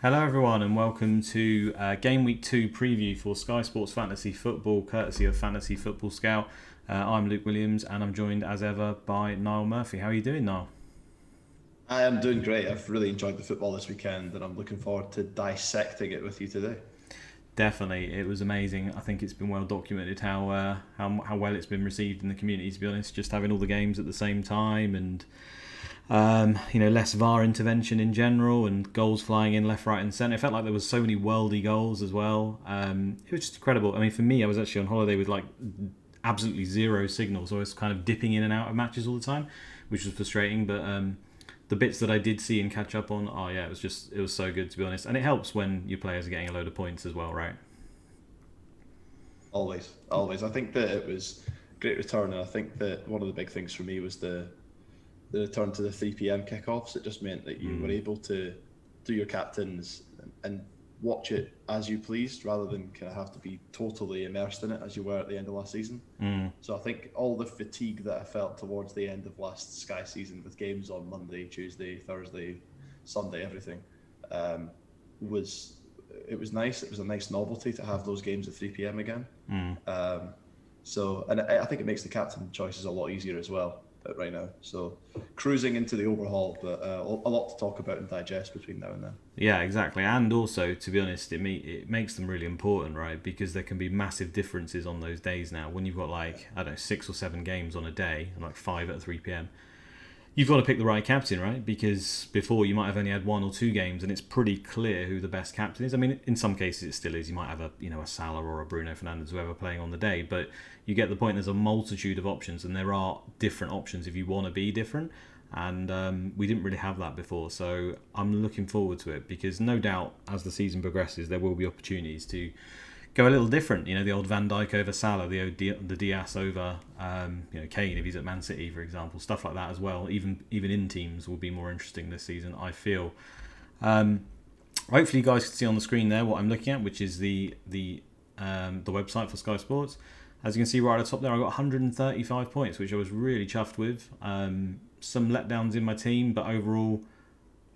Hello everyone and welcome to Game Week 2 preview for Sky Sports Fantasy Football, courtesy of Fantasy Football Scout. I'm Luke Williams and I'm joined as ever by Niall Murphy. How are you doing, Niall? I am doing great. I've really enjoyed the football this weekend and I'm looking forward to dissecting it with you today. Definitely, it was amazing. I think it's been well documented how well it's been received in the community. To be honest, just having all the games at the same time and less VAR intervention in general and goals flying in left, right, and centre. It felt like there was so many worldy goals as well. It was just incredible. I mean, for me, I was actually on holiday with like absolutely zero signal, so I was kind of dipping in and out of matches all the time, which was frustrating. But the bits that I did see and catch up on, oh yeah, it was so good, to be honest. And it helps when your players are getting a load of points as well, right? Always, always. I think that it was a great return, and I think that one of the big things for me was the return to the 3 p.m. kickoffs. It just meant that you were able to do your captains and watch it as you pleased rather than kind of have to be totally immersed in it as you were at the end of last season. So I think all the fatigue that I felt towards the end of last Sky season with games on Monday, Tuesday, Thursday, Sunday, everything, was it was nice. It was a nice novelty to have those games at 3 p.m. again. And I think it makes the captain choices a lot easier as well right now. So cruising into the overhaul, but a lot to talk about and digest between now and then. Yeah, exactly. And also, to be honest, it makes them really important, right? Because there can be massive differences on those days now. When you've got like, I don't know, 6 or 7 games on a day and like 5 at 3 p.m. You've got to pick the right captain, right? Because before you might have only had 1 or 2 games, and it's pretty clear who the best captain is. I mean, in some cases it still is. You might have a Salah or a Bruno Fernandes, whoever playing on the day, but you get the point. There's a multitude of options, and there are different options if you want to be different. And we didn't really have that before, so I'm looking forward to it because no doubt as the season progresses, there will be opportunities to go a little different. The old Van Dijk over Salah, the Diaz over Kane if he's at Man City, for example. Stuff like that as well. Even in teams will be more interesting this season, I feel. Hopefully, you guys can see on the screen there what I'm looking at, which is the website for Sky Sports. As you can see right at the top there, I got 135 points, which I was really chuffed with. Some letdowns in my team, but overall,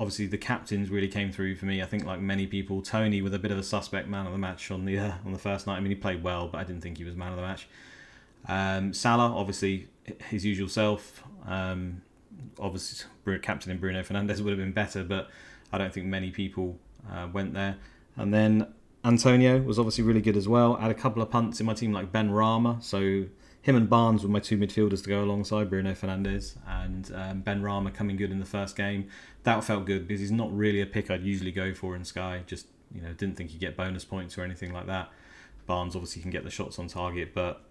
obviously the captains really came through for me. I think like many people, Tony with a bit of a suspect man of the match on the first night. I mean, he played well, but I didn't think he was man of the match. Salah, obviously his usual self. Obviously, captain in Bruno Fernandes would have been better, but I don't think many people went there. And then Antonio was obviously really good as well. I had a couple of punts in my team like Ben Rama, so him and Barnes were my 2 midfielders to go alongside Bruno Fernandes, and Ben Rama coming good in the first game. That felt good because he's not really a pick I'd usually go for in Sky. Just didn't think he'd get bonus points or anything like that. Barnes obviously can get the shots on target, but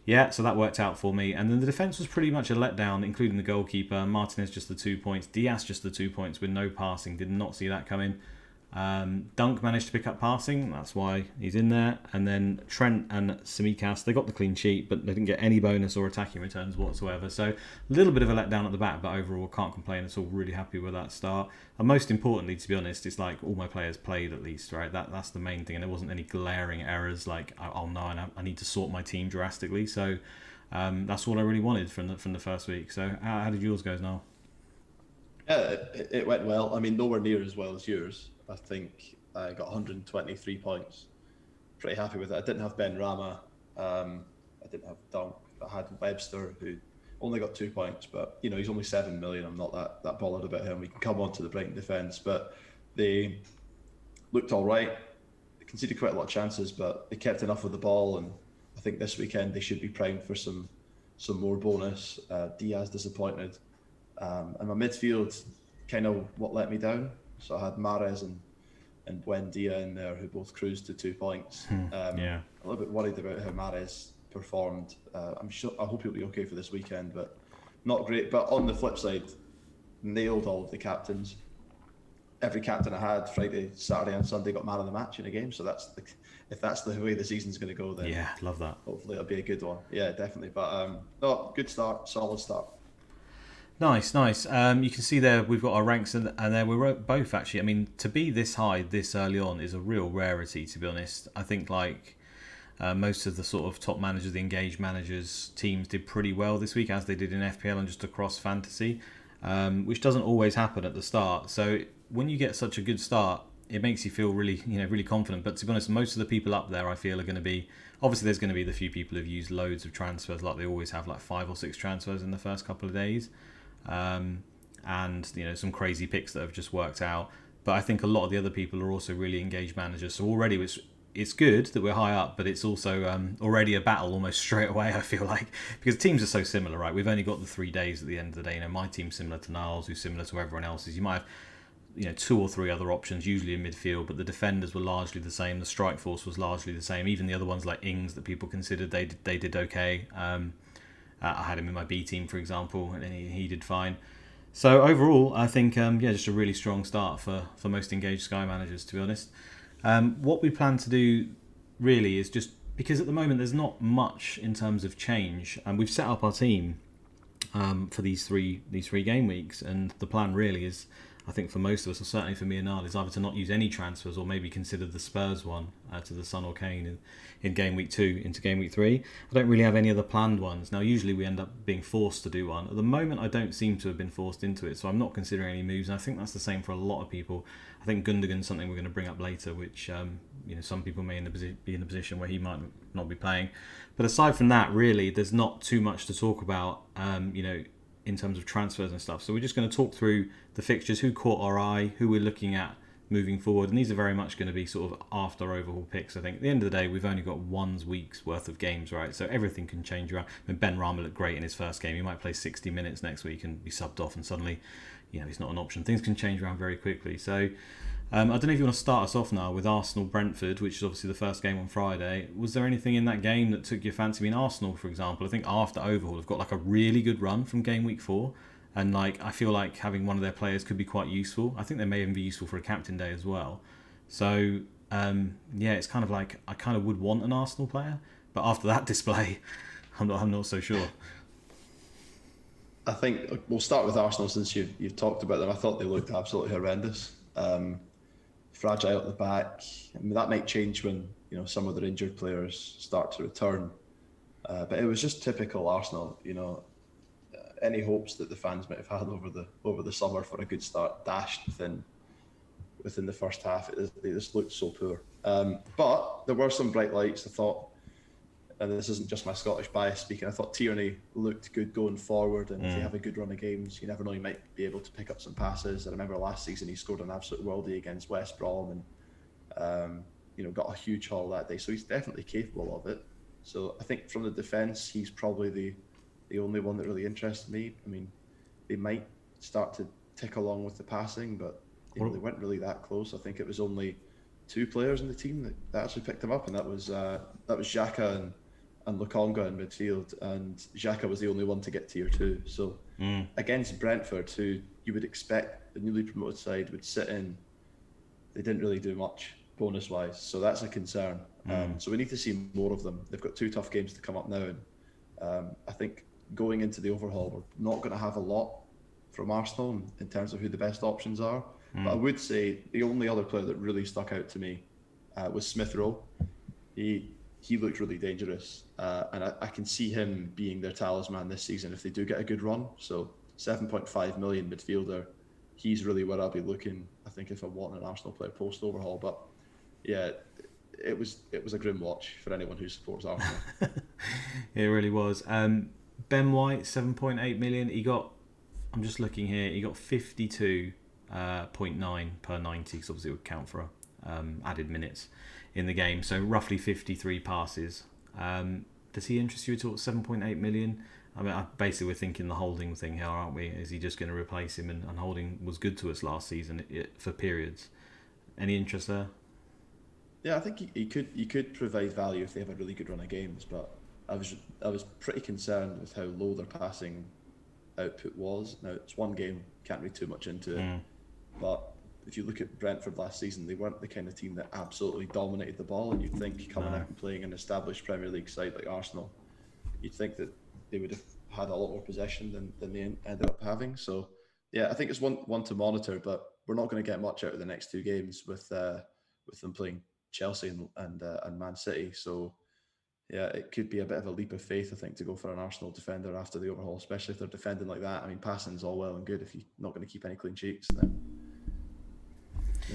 yeah, so that worked out for me. And then the defence was pretty much a letdown, including the goalkeeper. Martinez just the 2 points, Diaz just the 2 points with no passing. Did not see that coming. Dunk managed to pick up passing, that's why he's in there. And then Trent and Tsimikas, they got the clean sheet, but they didn't get any bonus or attacking returns whatsoever. So a little bit of a letdown at the back, but overall can't complain at all. Really happy with that start. And most importantly, to be honest, it's like all my players played at least, right? That's the main thing, and there wasn't any glaring errors like, oh no, I need to sort my team drastically. So that's all I really wanted from the first week. So how did yours go now? Yeah, it went well. I mean, nowhere near as well as yours. I think I got 123 points. Pretty happy with it. I didn't have Ben Rama. I didn't have Dunk. I had Webster, who only got 2 points, but he's only 7 million. I'm not that bothered about him. We can come on to the Brighton defence, but they looked all right. They conceded quite a lot of chances, but they kept enough of the ball, and I think this weekend they should be primed for some more bonus. Diaz disappointed. And my midfield kind of what let me down. So I had Mahrez and Buendia in there, who both cruised to 2 points. Yeah. A little bit worried about how Mahrez performed. I hope he'll be okay for this weekend, but not great. But on the flip side, nailed all of the captains. Every captain I had Friday, Saturday, and Sunday got man of the match in a game. So if that's the way the season's going to go, then Yeah, love that. hopefully it'll be a good one. Yeah, definitely. But no, good start, solid start. Nice, nice. You can see there we've got our ranks, and there we're both actually. I mean, to be this high this early on is a real rarity, to be honest. I think like most of the sort of top managers, the engaged managers, teams did pretty well this week, as they did in FPL and just across fantasy, which doesn't always happen at the start. So when you get such a good start, it makes you feel really, really confident. But to be honest, most of the people up there, I feel, are going to be, obviously there's going to be the few people who've used loads of transfers, like they always have, like 5 or 6 transfers in the first couple of days, and some crazy picks that have just worked out. But I think a lot of the other people are also really engaged managers. So already it's good that we're high up, but it's also already a battle almost straight away, I feel like, because teams are so similar, right? We've only got the 3 days at the end of the day. My team's similar to Niall's, who's similar to everyone else's. You might have 2 or 3 other options, usually in midfield, but the defenders were largely the same. The strike force was largely the same. Even the other ones like Ings that people considered, they did okay. I had him in my B team, for example, and he did fine. So overall, I think just a really strong start for most engaged Sky managers, to be honest. What we plan to do really is just, because at the moment there's not much in terms of change, and we've set up our team for these three game weeks, and the plan really is, I think for most of us, or certainly for me and Niall, is either to not use any transfers or maybe consider the Spurs one to the Son or Kane in game week 2 into game week 3. I don't really have any other planned ones. Now, usually we end up being forced to do one. At the moment, I don't seem to have been forced into it, so I'm not considering any moves. And I think that's the same for a lot of people. I think Gundogan's something we're going to bring up later, which some people may be in a position where he might not be playing. But aside from that, really, there's not too much to talk about. In terms of transfers and stuff. So we're just going to talk through the fixtures, who caught our eye, who we're looking at moving forward. And these are very much going to be sort of after overhaul picks, I think. At the end of the day, we've only got 1 week's worth of games, right? So everything can change around. I mean, Ben Rama looked great in his first game. He might play 60 minutes next week and be subbed off, and suddenly, he's not an option. Things can change around very quickly. So I don't know if you want to start us off now with Arsenal-Brentford, which is obviously the first game on Friday. Was there anything in that game that took your fancy? I mean, Arsenal, for example, I think after overhaul, have got like a really good run from game week 4. And I feel like having one of their players could be quite useful. I think they may even be useful for a captain day as well. So, it's kind of like, I kind of would want an Arsenal player. But after that display, I'm not so sure. I think we'll start with Arsenal since you've talked about them. I thought they looked absolutely horrendous. Fragile at the back. I mean, that might change when some of their injured players start to return. But it was just typical Arsenal. Any hopes that the fans might have had over the summer for a good start dashed within the first half. They just looked so poor. But there were some bright lights. I thought, and this isn't just my Scottish bias speaking, I thought Tierney looked good going forward, and if you have a good run of games, you never know, you might be able to pick up some passes. I remember last season he scored an absolute worldie against West Brom, and got a huge haul that day, so he's definitely capable of it. So I think from the defence, he's probably the only one that really interested me. I mean, they might start to tick along with the passing, but they weren't really that close. I think it was only 2 players in the team that actually picked him up, and that was Xhaka and Lokonga in midfield, and Xhaka was the only one to get tier 2. So against Brentford, who you would expect the newly promoted side would sit in, they didn't really do much bonus wise, so that's a concern. So we need to see more of them. They've got 2 tough games to come up now, and I think going into the overhaul, we're not going to have a lot from Arsenal in terms of who the best options are. But I would say the only other player that really stuck out to me was Smith Rowe. He looked really dangerous, and I can see him being their talisman this season if they do get a good run. So 7.5 million midfielder, he's really where I'll be looking, I think, if I want an Arsenal player post overhaul. But yeah, it was a grim watch for anyone who supports Arsenal. It really was. Ben White, 7.8 million. I'm just looking here, he got 52.9 per 90, because obviously it would count for added minutes in the game. So roughly 53 passes. Does he interest you at all? 7.8 million? I mean, basically we're thinking the Holding thing here, aren't we? Is he just going to replace him? And Holding was good to us last season for periods. Any interest there? Yeah, I think he could provide value if they have a really good run of games, but I was pretty concerned with how low their passing output was. Now it's one game, can't read too much into it, but if you look at Brentford last season, they weren't the kind of team that absolutely dominated the ball, and you'd think coming out and playing an established Premier League side like Arsenal, you'd think that they would have had a lot more possession than they ended up having. So yeah, I think it's one to monitor, but we're not going to get much out of the next 2 games with them playing Chelsea and Man City. So yeah, it could be a bit of a leap of faith, I think, to go for an Arsenal defender after the overhaul, especially if they're defending like that. I mean, passing's all well and good if you're not going to keep any clean sheets, then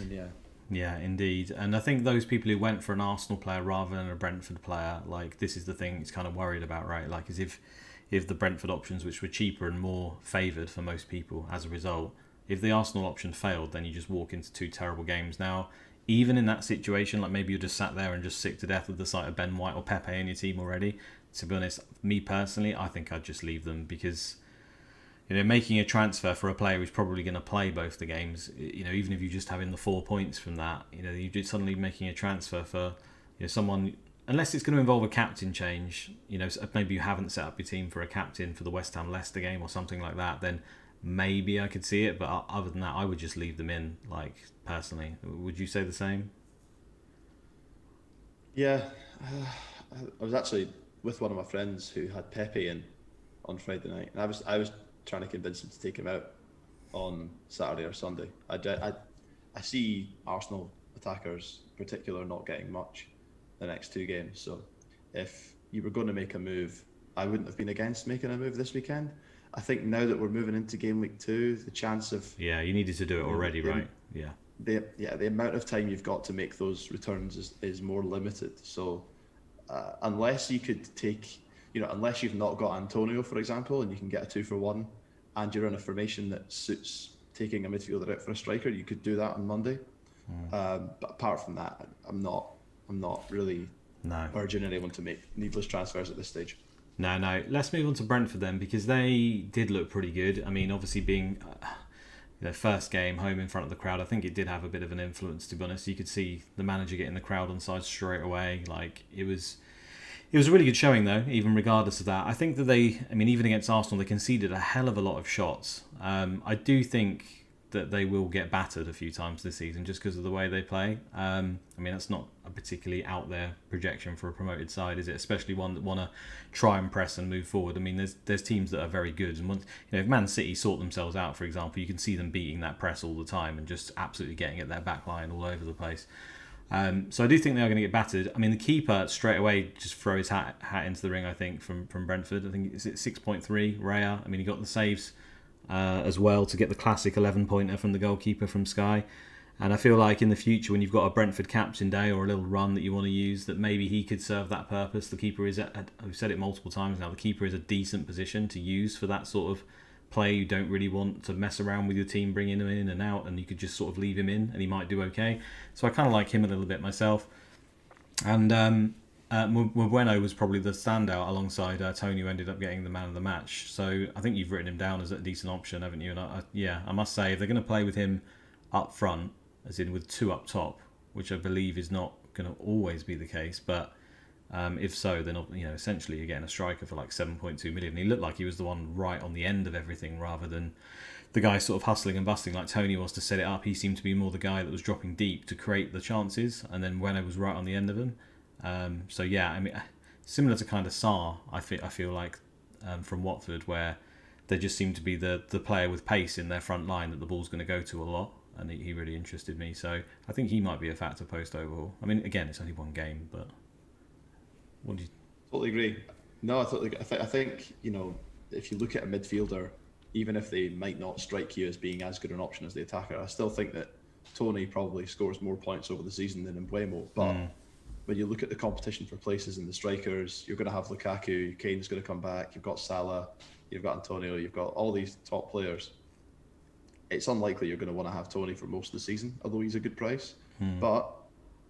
yeah. Yeah, indeed. And I think those people who went for an Arsenal player rather than a Brentford player, like this is the thing he's kind of worried about, right? Like, as if the Brentford options, which were cheaper and more favoured for most people as a result, if the Arsenal option failed, then you just walk into two terrible games. Now, even in that situation, like maybe you're just sat there and just sick to death of the sight of Ben White or Pepe in your team already. To be honest, me personally, I think I'd just leave them because making a transfer for a player who's probably going to play both the games, even if you just have in the 4 points from that, you're just suddenly making a transfer for someone, unless it's going to involve a captain change, maybe you haven't set up your team for a captain for the West Ham Leicester game or something like that, then maybe I could see it. But other than that, I would just leave them in, like, personally. Would you say the same? Yeah, I was actually with one of my friends who had Pepe in on Friday night, and I was trying to convince him to take him out on Saturday or Sunday. I see Arsenal attackers in particular not getting much the next two games. So if you were going to make a move, I wouldn't have been against making a move this weekend. I think now that we're moving into game week 2, the chance of you needed to do it already, right? The amount of time you've got to make those returns is more limited. So unless you could take, unless you've not got Antonio, for example, and you can get a 2-for-1, and you're in a formation that suits taking a midfielder out for a striker, you could do that on Monday. But apart from that, I'm not really urging anyone to make needless transfers at this stage. No. Let's move on to Brentford then, because they did look pretty good. I mean, obviously being their first game home in front of the crowd, I think it did have a bit of an influence, to be honest. You could see the manager getting the crowd on side straight away. Like, it was a really good showing, though, even regardless of that. I think that even against Arsenal, they conceded a hell of a lot of shots. I do think that they will get battered a few times this season just because of the way they play. That's not a particularly out there projection for a promoted side, is it? Especially one that want to try and press and move forward. I mean, there's teams that are very good, and once, if Man City sort themselves out, for example, you can see them beating that press all the time and just absolutely getting at their back line all over the place. So I do think they are going to get battered. I mean, the keeper straight away just throw his hat into the ring, I think, from Brentford. I think it's at 6.3, Raya. I mean, he got the saves as well to get the classic 11-pointer from the goalkeeper from Sky. And I feel like in the future, when you've got a Brentford captain day or a little run that you want to use, that maybe he could serve that purpose. The keeper is, I've said it multiple times now, the keeper is a decent position to use for that sort of play. You don't really want to mess around with your team, bringing him in and out, and you could just sort of leave him in and he might do okay. So I kind of like him a little bit myself. And Bueno was probably the standout alongside Tony, who ended up getting the man of the match. So I think you've written him down as a decent option, haven't you? And I must say, if they're going to play with him up front, as in with two up top, which I believe is not going to always be the case, but if so, then essentially you're getting a striker for like 7.2 million. He looked like he was the one right on the end of everything, rather than the guy sort of hustling and busting like Tony was to set it up. He seemed to be more the guy that was dropping deep to create the chances, and then Bueno was right on the end of them. Similar to kind of Sarr, I feel like from Watford, where they just seem to be the player with pace in their front line that the ball's going to go to a lot, and he really interested me. So I think he might be a factor post overhaul. I mean, again, it's only one game, but what do you? Totally agree. No, I think if you look at a midfielder, even if they might not strike you as being as good an option as the attacker, I still think that Tony probably scores more points over the season than Mbeumo, but. When you look at the competition for places in the strikers, you're going to have Lukaku, Kane's going to come back, you've got Salah, you've got Antonio, you've got all these top players. It's unlikely you're going to want to have Tony for most of the season, although he's a good price. But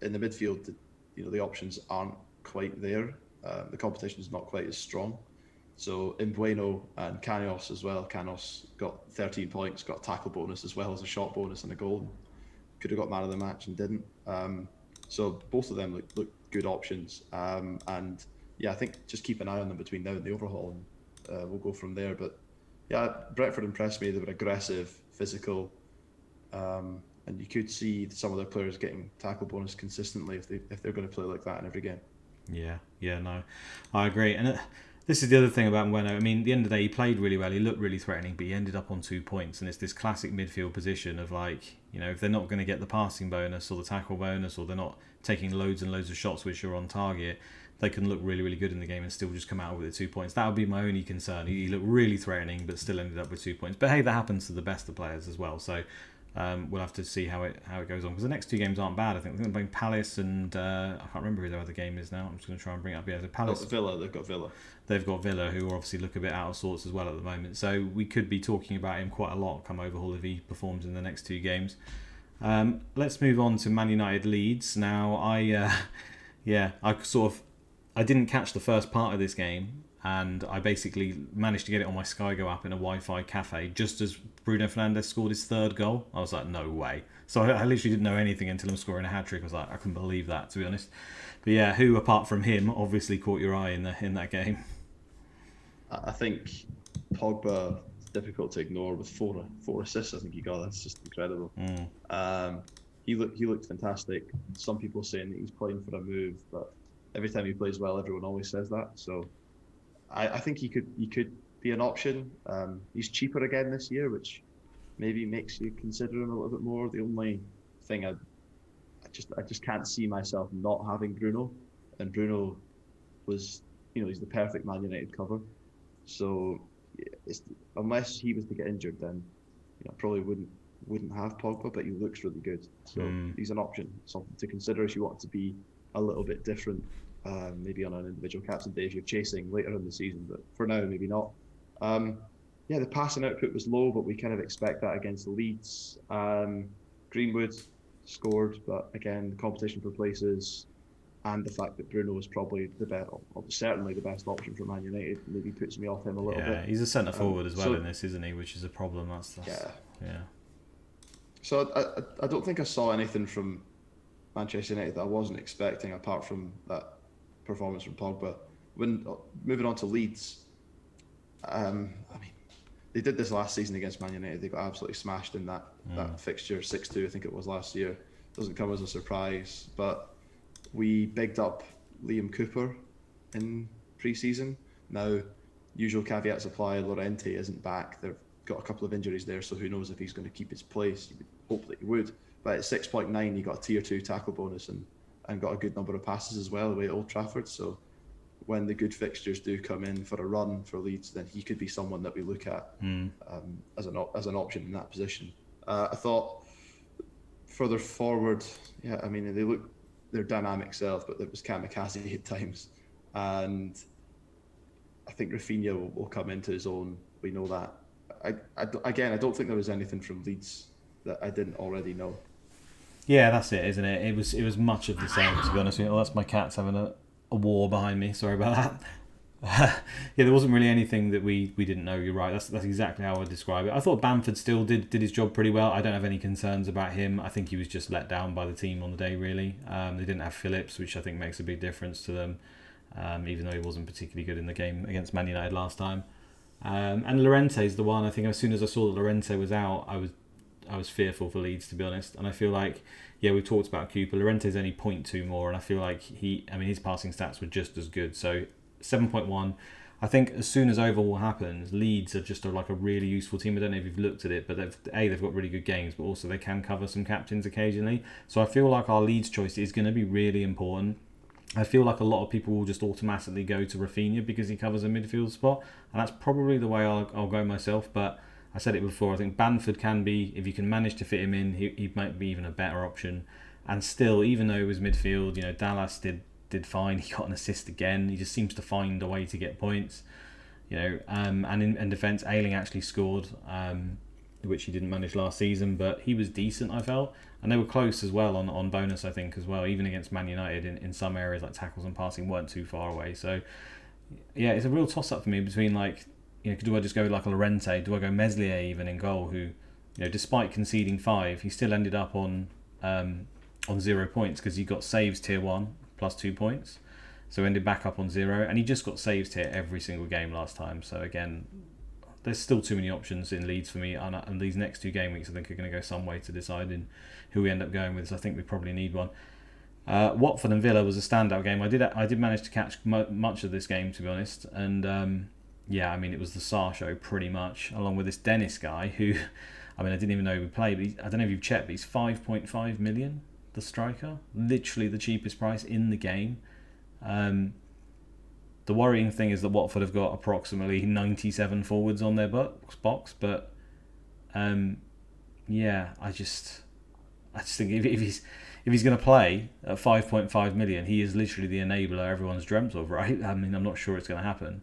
in the midfield, the options aren't quite there. The competition is not quite as strong. So Mbeumo and Canos as well. Canos got 13 points, got a tackle bonus as well as a shot bonus and a goal. Could have got man of the match and didn't. So both of them look good options, and I think just keep an eye on them between now and the overhaul, and we'll go from there. But yeah, Brentford impressed me. They were aggressive, physical, and you could see some of their players getting tackle bonus consistently if they're going to play like that in every game. No, I agree. And this is the other thing about Bueno. I mean, at the end of the day, he played really well. He looked really threatening, but he ended up on 2 points. And it's this classic midfield position of like, if they're not going to get the passing bonus or the tackle bonus, or they're not taking loads and loads of shots which are on target, they can look really, really good in the game and still just come out with the 2 points. That would be my only concern. He looked really threatening, but still ended up with 2 points. But hey, that happens to the best of players as well. So We'll have to see how it goes on, because the next two games aren't bad. I think they're playing Palace and I can't remember who their other game is now. I'm just going to try and bring it up. Yeah, the Palace. Villa. They've got Villa. They've got Villa, who obviously look a bit out of sorts as well at the moment. So we could be talking about him quite a lot come overhaul if he performs in the next two games. Let's move on to Man United Leeds. Now, I didn't catch the first part of this game, and I basically managed to get it on my Sky Go app in a Wi-Fi cafe just as Bruno Fernandes scored his third goal. I was like, no way. So I literally didn't know anything until I'm scoring a hat-trick. I was like, I couldn't believe that, to be honest. But yeah, who apart from him obviously caught your eye in that game? I think Pogba, difficult to ignore with four assists. I think he got. That's just incredible. He looked fantastic. Some people saying that he's playing for a move, but every time he plays well, everyone always says that. So I think he could be an option. He's cheaper again this year, which maybe makes you consider him a little bit more. The only thing I just can't see myself not having Bruno, and Bruno was, he's the perfect Man United cover. So unless he was to get injured, then I probably wouldn't have Pogba, but he looks really good. So he's an option, something to consider if you want to be a little bit different, maybe on an individual captain day if you're chasing later in the season, but for now, maybe not. The passing output was low, but we kind of expect that against Leeds. Greenwood scored, but again, the competition for places and the fact that Bruno is probably certainly the best option for Man United, maybe puts me off him a little bit. Yeah, he's a centre forward as well in this, isn't he? Which is a problem. That's yeah. So I don't think I saw anything from Manchester United that I wasn't expecting, apart from that performance from Pogba. When moving on to Leeds, they did this last season against Man United. They got absolutely smashed in that fixture, 6-2, I think it was last year. Doesn't come as a surprise, but we bigged up Liam Cooper in pre-season. Now, usual caveats apply. Llorente isn't back. They've got a couple of injuries there, so who knows if he's going to keep his place. You would hope that he would. But at 6.9, he got a tier 2 tackle bonus and got a good number of passes as well away at Old Trafford. So when the good fixtures do come in for a run for Leeds, then he could be someone that we look at as an option in that position. I thought further forward, they're dynamic self, but there was kamikaze at times, and I think Rafinha will come into his own. We know that. I don't think there was anything from Leeds that I didn't already know. Yeah, that's it, isn't it? It was much of the same, to be honest with you. Oh, that's my cat's having a war behind me. Sorry about that. There wasn't really anything that we didn't know. You're right. That's exactly how I would describe it. I thought Bamford still did his job pretty well. I don't have any concerns about him. I think he was just let down by the team on the day, really. They didn't have Phillips, which I think makes a big difference to them, even though he wasn't particularly good in the game against Man United last time. And Llorente's the one. I think as soon as I saw that Llorente was out, I was fearful for Leeds, to be honest. And I feel like, we've talked about Cooper. Llorente's only 0.2 more, and I feel like his passing stats were just as good. So 7.1. I think as soon as overhaul happens, Leeds are just a really useful team. I don't know if you've looked at it, but they've got really good games, but also they can cover some captains occasionally. So I feel like our Leeds choice is going to be really important. I feel like a lot of people will just automatically go to Rafinha because he covers a midfield spot, and that's probably the way I'll go myself. But I said it before, I think Bamford can be, if you can manage to fit him in, he might be even a better option. And still, even though it was midfield, Dallas did fine. He got an assist again. He just seems to find a way to get points. And in defence, Ayling actually scored, which he didn't manage last season, but he was decent, I felt. And they were close as well on bonus, I think, as well. Even against Man United in some areas, like tackles and passing weren't too far away. So, yeah, it's a real toss-up for me between, do I just go like a Llorente? Do I go Meslier even in goal, who, despite conceding 5, he still ended up on 0 points because he got saves tier 1 plus 2 points. So ended back up on 0, and he just got saves tier every single game last time. So again, there's still too many options in Leeds for me, and these next 2 game weeks I think are going to go some way to deciding who we end up going with. So I think we probably need one. Watford and Villa was a standout game. I did manage to catch much of this game, to be honest, and it was the Sarr show pretty much, along with this Dennis guy who, I didn't even know he would play, but I don't know if you've checked, but he's 5.5 million, the striker, literally the cheapest price in the game. The worrying thing is that Watford have got approximately 97 forwards on their box, but yeah, I just think if he's going to play at 5.5 million, he is literally the enabler everyone's dreamt of, right? I mean, I'm not sure it's going to happen.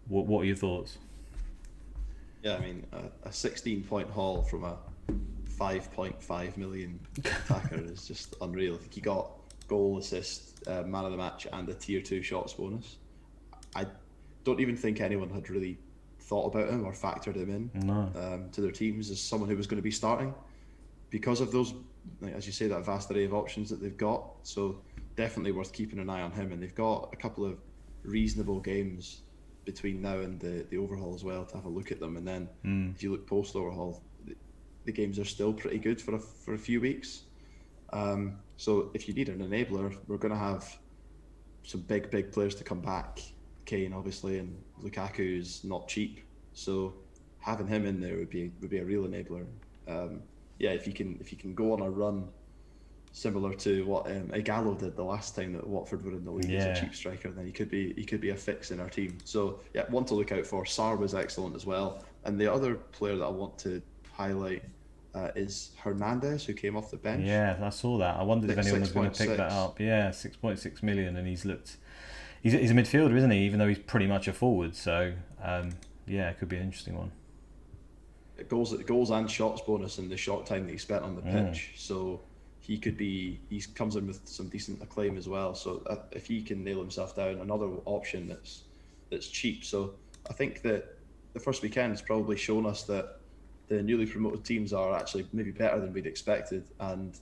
What are your thoughts? Yeah, I mean, a 16-point haul from a 5.5 million attacker is just unreal. I think he got goal, assist, man of the match, and a tier 2 shots bonus. I don't even think anyone had really thought about him or factored him in to their teams as someone who was going to be starting because of those, like, as you say, that vast array of options that they've got. So definitely worth keeping an eye on him. And they've got a couple of reasonable games between now and the overhaul as well to have a look at them. And then if you look post overhaul, the games are still pretty good for a few weeks. So if you need an enabler, we're going to have some big players to come back. Kane obviously, and Lukaku is not cheap, so having him in there would be a real enabler. Yeah, if you can go on a run similar to what Igalo did the last time that Watford were in the league as a cheap striker, then he could be a fix in our team. So yeah, one to look out for. Sarr was excellent as well, and the other player that I want to highlight is Hernandez, who came off the bench. Yeah, I saw that. I wondered if anyone was going to pick that up. Yeah, 6.6 million, and he's a midfielder, isn't he? Even though he's pretty much a forward. So yeah, it could be an interesting one. Goals and shots bonus in the short time that he spent on the pitch. So he comes in with some decent acclaim as well. So if he can nail himself down, another option that's cheap. So I think that the first weekend has probably shown us that the newly promoted teams are actually maybe better than we'd expected, and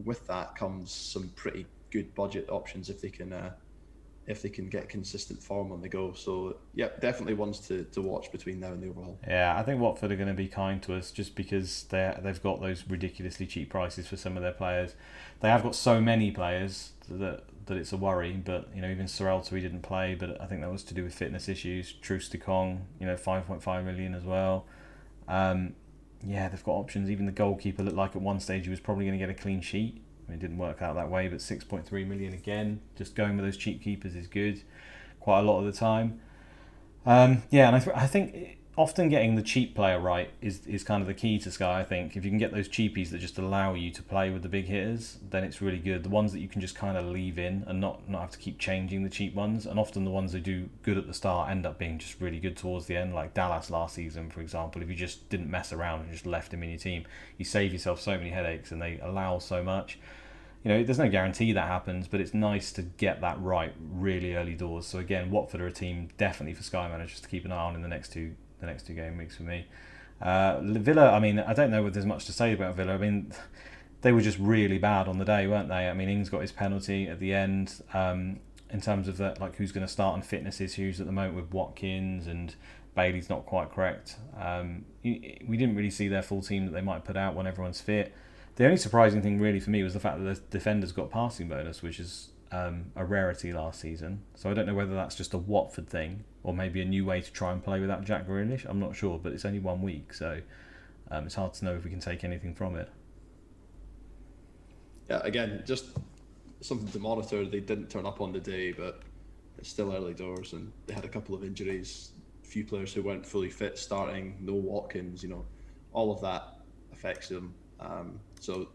with that comes some pretty good budget options if they can get consistent form on the go. So yeah, definitely ones to watch between now and the overhaul. Yeah, I think Watford are going to be kind to us just because they've got those ridiculously cheap prices for some of their players. They have got so many players that it's a worry, but even Sorrelto, he didn't play, but I think that was to do with fitness issues. Truce de Kong, 5.5 million as well. Yeah, they've got options. Even the goalkeeper looked like at one stage he was probably going to get a clean sheet. I mean, it didn't work out that way, but 6.3 million again. Just going with those cheap keepers is good, quite a lot of the time. Yeah, and I think often getting the cheap player right is kind of the key to Sky. I think if you can get those cheapies that just allow you to play with the big hitters, then it's really good. The ones that you can just kind of leave in and not have to keep changing the cheap ones, and often the ones that do good at the start end up being just really good towards the end, like Dallas last season, for example. If you just didn't mess around and just left him in your team, you save yourself so many headaches, and they allow so much. There's no guarantee that happens, but it's nice to get that right really early doors. So again, Watford are a team definitely for Sky managers to keep an eye on in the next two game weeks for me. Villa, I mean, I don't know if there's much to say about Villa. I mean, they were just really bad on the day, weren't they? I mean, Ings got his penalty at the end. In terms of that, like who's going to start on fitness issues at the moment with Watkins, and Bailey's not quite correct. We didn't really see their full team that they might put out when everyone's fit. The only surprising thing really for me was the fact that the defenders got passing bonus, which is a rarity last season. So I don't know whether that's just a Watford thing or maybe a new way to try and play without Jack Grealish. I'm not sure, but it's only 1 week, so it's hard to know if we can take anything from it. Yeah, again, just something to monitor. They didn't turn up on the day, but it's still early doors, and they had a couple of injuries, a few players who weren't fully fit starting, no Watkins, all of that affects them. So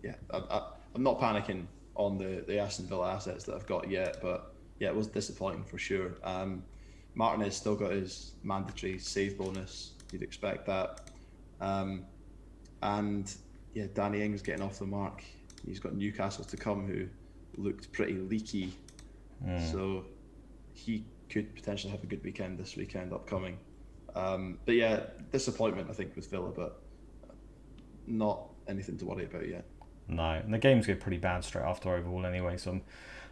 yeah, I'm not panicking on the Aston Villa assets that I've got yet, but yeah, it was disappointing for sure. Martinez still got his mandatory save bonus. You'd expect that. And yeah, Danny Ings getting off the mark. He's got Newcastle to come, who looked pretty leaky. So he could potentially have a good weekend this weekend upcoming. But yeah, disappointment I think with Villa, but not anything to worry about yet. No, and the games get pretty bad straight after overhaul anyway. So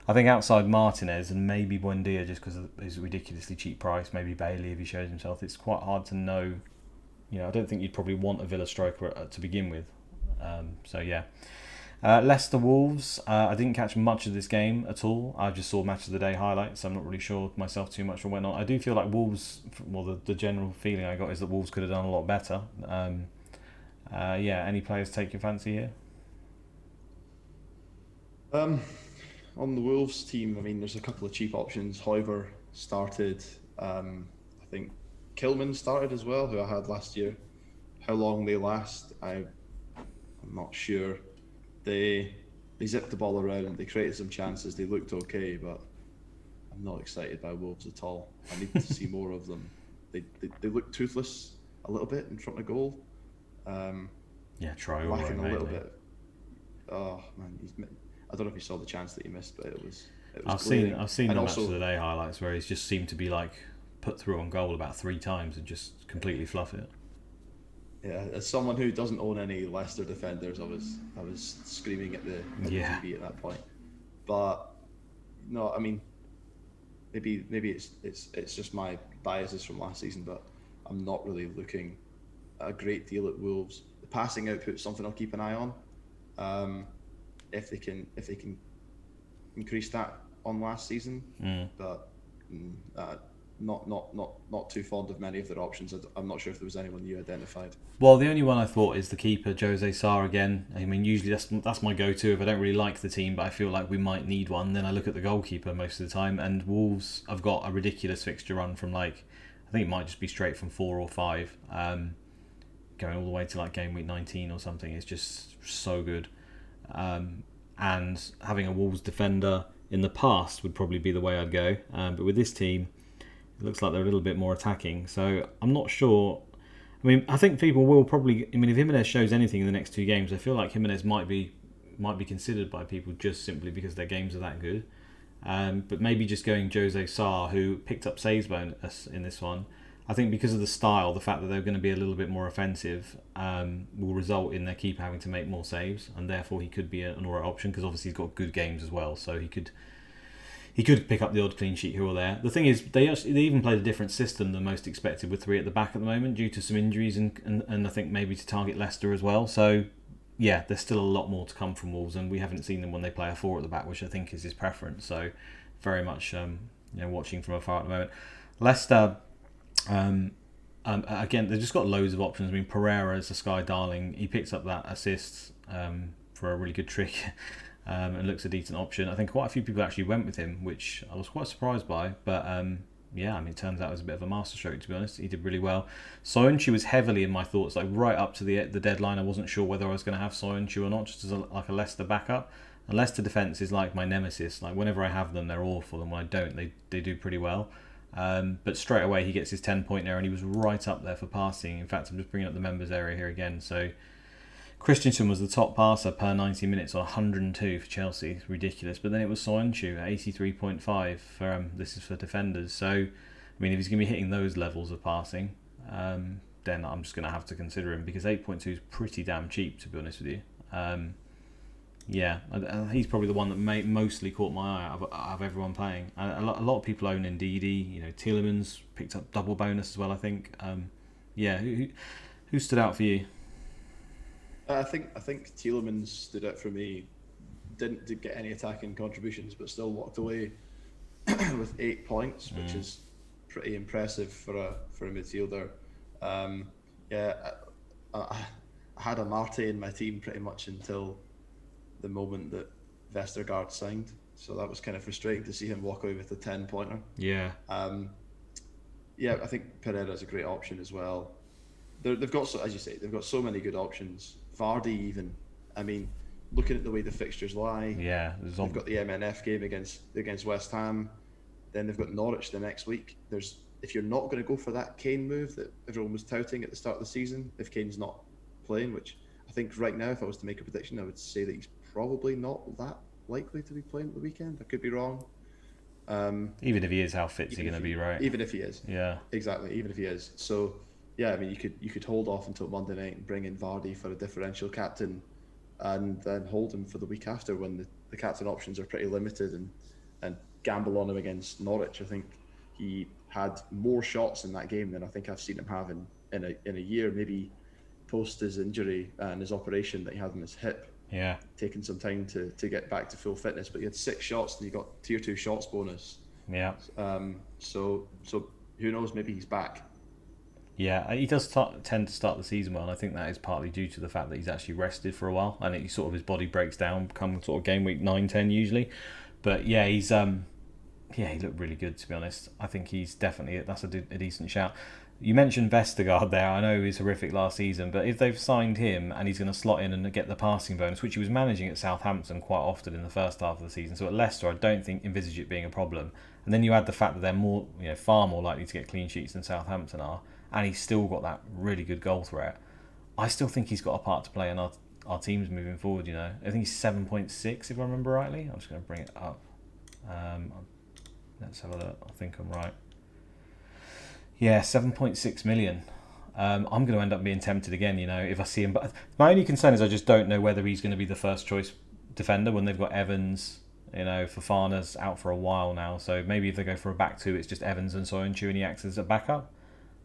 I think outside Martinez and maybe Buendia, just because of his ridiculously cheap price, maybe Bailey if he shows himself, it's quite hard to know. I don't think you'd probably want a Villa striker to begin with. So yeah. Leicester Wolves, I didn't catch much of this game at all. I just saw match of the day highlights, so I'm not really sure myself too much what went on. I do feel like Wolves, well, the general feeling I got is that Wolves could have done a lot better. Yeah, any players take your fancy here? On the Wolves team, I mean, there's a couple of cheap options. Hoiver started. I think Kilman started as well, who I had last year. How long they last, I I'm not sure. They zipped the ball around. They created some chances. They looked okay, but I'm not excited by Wolves at all. I need to see more of them. They look toothless a little bit in front of goal. Try all Lacking right, a little mate. bit. Oh man, I don't know if you saw the chance that he missed, but it was I've glaring. seen And the match of also, the day highlights where he's just seemed to be like put through on goal about 3 times and just completely fluff it. yeah, as someone who doesn't own any Leicester defenders, I was screaming at the Yeah. TV at that point. But no, I mean, maybe it's just my biases from last season, but I'm not really looking a great deal at Wolves. The passing output is something I'll keep an eye on. If they can increase that on last season, but not too fond of many of their options. I'm not sure if there was anyone you identified. Well, the only one I thought is the keeper, Jose Sarr again. I mean, usually that's my go-to if I don't really like the team, but I feel like we might need one. Then I look at the goalkeeper most of the time, and Wolves have got a ridiculous fixture run from I think it might just be straight from 4 or 5, going all the way to game week 19 or something. It's just so good. And having a Wolves defender in the past would probably be the way I'd go. But with this team, it looks like they're a little bit more attacking. So I'm not sure. I mean, I think people will probably. I mean, if Jimenez shows anything in the next 2 games, I feel like Jimenez might be considered by people just simply because their games are that good. But maybe just going Jose Sarr, who picked up saves bonus in this one. I think because of the style, the fact that they're going to be a little bit more offensive will result in their keeper having to make more saves, and therefore he could be an alright option because obviously he's got good games as well, so he could pick up the odd clean sheet here or there. The thing is, they even played a different system than most expected with 3 at the back at the moment due to some injuries and I think maybe to target Leicester as well. So yeah, there's still a lot more to come from Wolves, and we haven't seen them when they play a 4 at the back, which I think is his preference. So very much watching from afar at the moment. Leicester. Again, they've just got loads of options. I mean, Pereira is a Sky darling. He picks up that assist for a really good trick and looks a decent option. I think quite a few people actually went with him, which I was quite surprised by. But it turns out it was a bit of a masterstroke, to be honest. He did really well. Soyuncu was heavily in my thoughts, right up to the deadline. I wasn't sure whether I was going to have Soyuncu or not, just as a Leicester backup. And Leicester defence is like my nemesis. Whenever I have them, they're awful, and when I don't, they do pretty well. But straight away he gets his 10-point there, and he was right up there for passing. In fact, I'm just bringing up the members area here again. So Christensen was the top passer per 90 minutes on 102 for Chelsea. It's ridiculous. But then it was Soyuncu at 83.5 for this is for defenders. So I mean, if he's going to be hitting those levels of passing, then I'm just going to have to consider him, because 8.2 is pretty damn cheap, to be honest with you. He's probably the one that mostly caught my eye out of everyone playing. A lot of people own Ndidi. Tielemans picked up double bonus as well, I think. Who stood out for you? I think Tielemans stood out for me. Didn't get any attacking contributions, but still walked away with 8 points, which is pretty impressive for a midfielder. I had a Marte in my team pretty much until the moment that Vestergaard signed, so that was kind of frustrating to see him walk away with a 10-pointer. I think Pereira's a great option as well. They've got, as you say, they've got so many good options. Vardy even. I mean, looking at the way the fixtures lie, they've got the MNF game against West Ham, then they've got Norwich the next week. If you're not going to go for that Kane move that everyone was touting at the start of the season, if Kane's not playing, which I think right now, if I was to make a prediction, I would say that he's probably not that likely to be playing at the weekend. I could be wrong. Even if he is, how fit is he going to be, right? Even if he is. Yeah. Exactly, even if he is. So, I mean, you could hold off until Monday night and bring in Vardy for a differential captain, and then hold him for the week after when the captain options are pretty limited, and gamble on him against Norwich. I think he had more shots in that game than I think I've seen him have in a year, maybe post his injury and his operation that he had in his hip. Yeah. Taking some time to get back to full fitness, but he had 6 shots and he got tier 2 shots bonus. Yeah. So who knows? Maybe he's back. Yeah, he does tend to start the season well, and I think that is partly due to the fact that he's actually rested for a while, and his body breaks down come sort of game week 9-10 usually. But yeah, he looked really good, to be honest. I think he's definitely that's a decent shout. You mentioned Vestergaard there. I know he was horrific last season, but if they've signed him and he's going to slot in and get the passing bonus, which he was managing at Southampton quite often in the first half of the season, so at Leicester, I don't think envisage it being a problem. And then you add the fact that they're more, far more likely to get clean sheets than Southampton are, and he's still got that really good goal threat. I still think he's got a part to play in our teams moving forward. I think he's 7.6 if I remember rightly. I'm just going to bring it up. Let's have a look. I think I'm right. Yeah, 7.6 million. I'm going to end up being tempted again, if I see him. But my only concern is I just don't know whether he's going to be the first choice defender when they've got Evans. Fofana's out for a while now. So maybe if they go for a back two, it's just Evans and Soyuncu and he acts as a backup.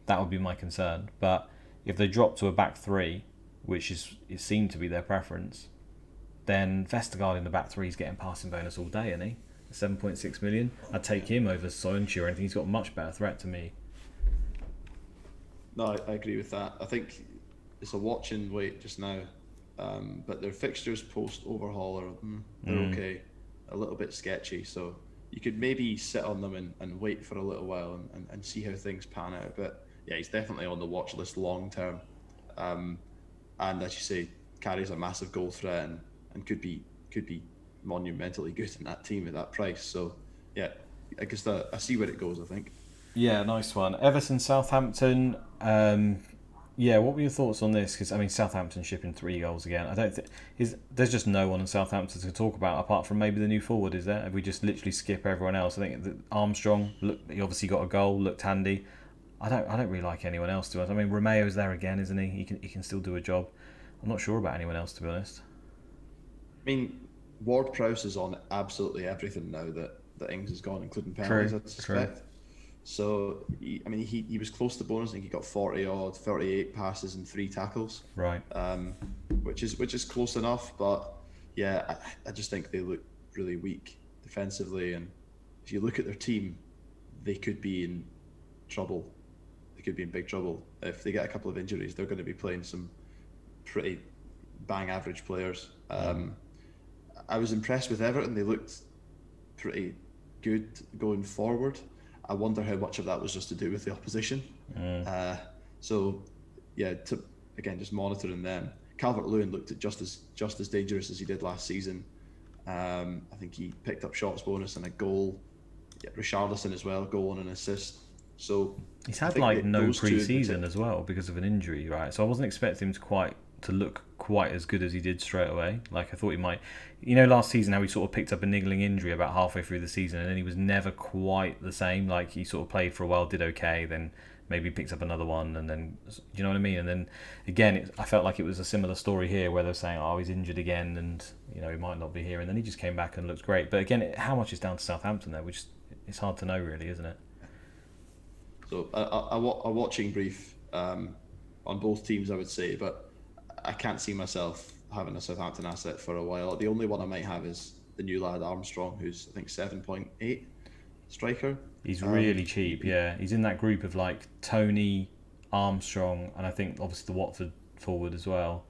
That would be my concern. But if they drop to a back three, which it seemed to be their preference, then Vestergaard in the back three is getting passing bonus all day, isn't he? 7.6 million. I'd take him over Soyuncu or anything. He's got a much better threat to me. No, I agree with that. I think it's a watch and wait just now, but their fixtures post overhaul they're okay, a little bit sketchy. So you could maybe sit on them and wait for a little while and see how things pan out. But yeah, he's definitely on the watch list long term, and as you say, carries a massive goal threat and could be monumentally good in that team at that price. So yeah, I guess I see where it goes. I think. Yeah, nice one. Everton Southampton. What were your thoughts on this? Because Southampton shipping 3 goals again. I don't think there's just no one in Southampton to talk about apart from maybe the new forward. Is there? If we just literally skip everyone else, I think that Armstrong he obviously got a goal, looked handy. I don't really like anyone else to us. Romeo's there again, isn't he? He can still do a job. I'm not sure about anyone else, to be honest. Ward-Prowse is on absolutely everything now that Ings has gone, including penalties, I suspect. True. So, he was close to bonus. I think he got 38 passes and 3 tackles. Right. Which is close enough, but yeah, I just think they look really weak defensively. And if you look at their team, they could be in trouble. They could be in big trouble if they get a couple of injuries. They're going to be playing some pretty bang average players. I was impressed with Everton. They looked pretty good going forward. I wonder how much of that was just to do with the opposition. So, yeah, just monitoring them. Calvert-Lewin looked at just as dangerous as he did last season. I think he picked up shots bonus and a goal. Yeah, Richarlison as well, goal and an assist. So he's had no pre-season as well because of an injury, right? So I wasn't expecting him to look quite as good as he did straight away. I thought he might. Last season how he sort of picked up a niggling injury about halfway through the season and then he was never quite the same. He sort of played for a while, did okay, then maybe picked up another one and then, you know what I mean? And then again, I felt like it was a similar story here where they're saying, oh, he's injured again and, he might not be here. And then he just came back and looked great. But again, how much is down to Southampton there, which it's hard to know really, isn't it? So a watching brief on both teams, I would say, but I can't see myself having a Southampton asset for a while. The only one I might have is the new lad Armstrong, who's I think 7.8 striker. He's really cheap, yeah. He's in that group of Tony, Armstrong, and I think obviously the Watford forward as well.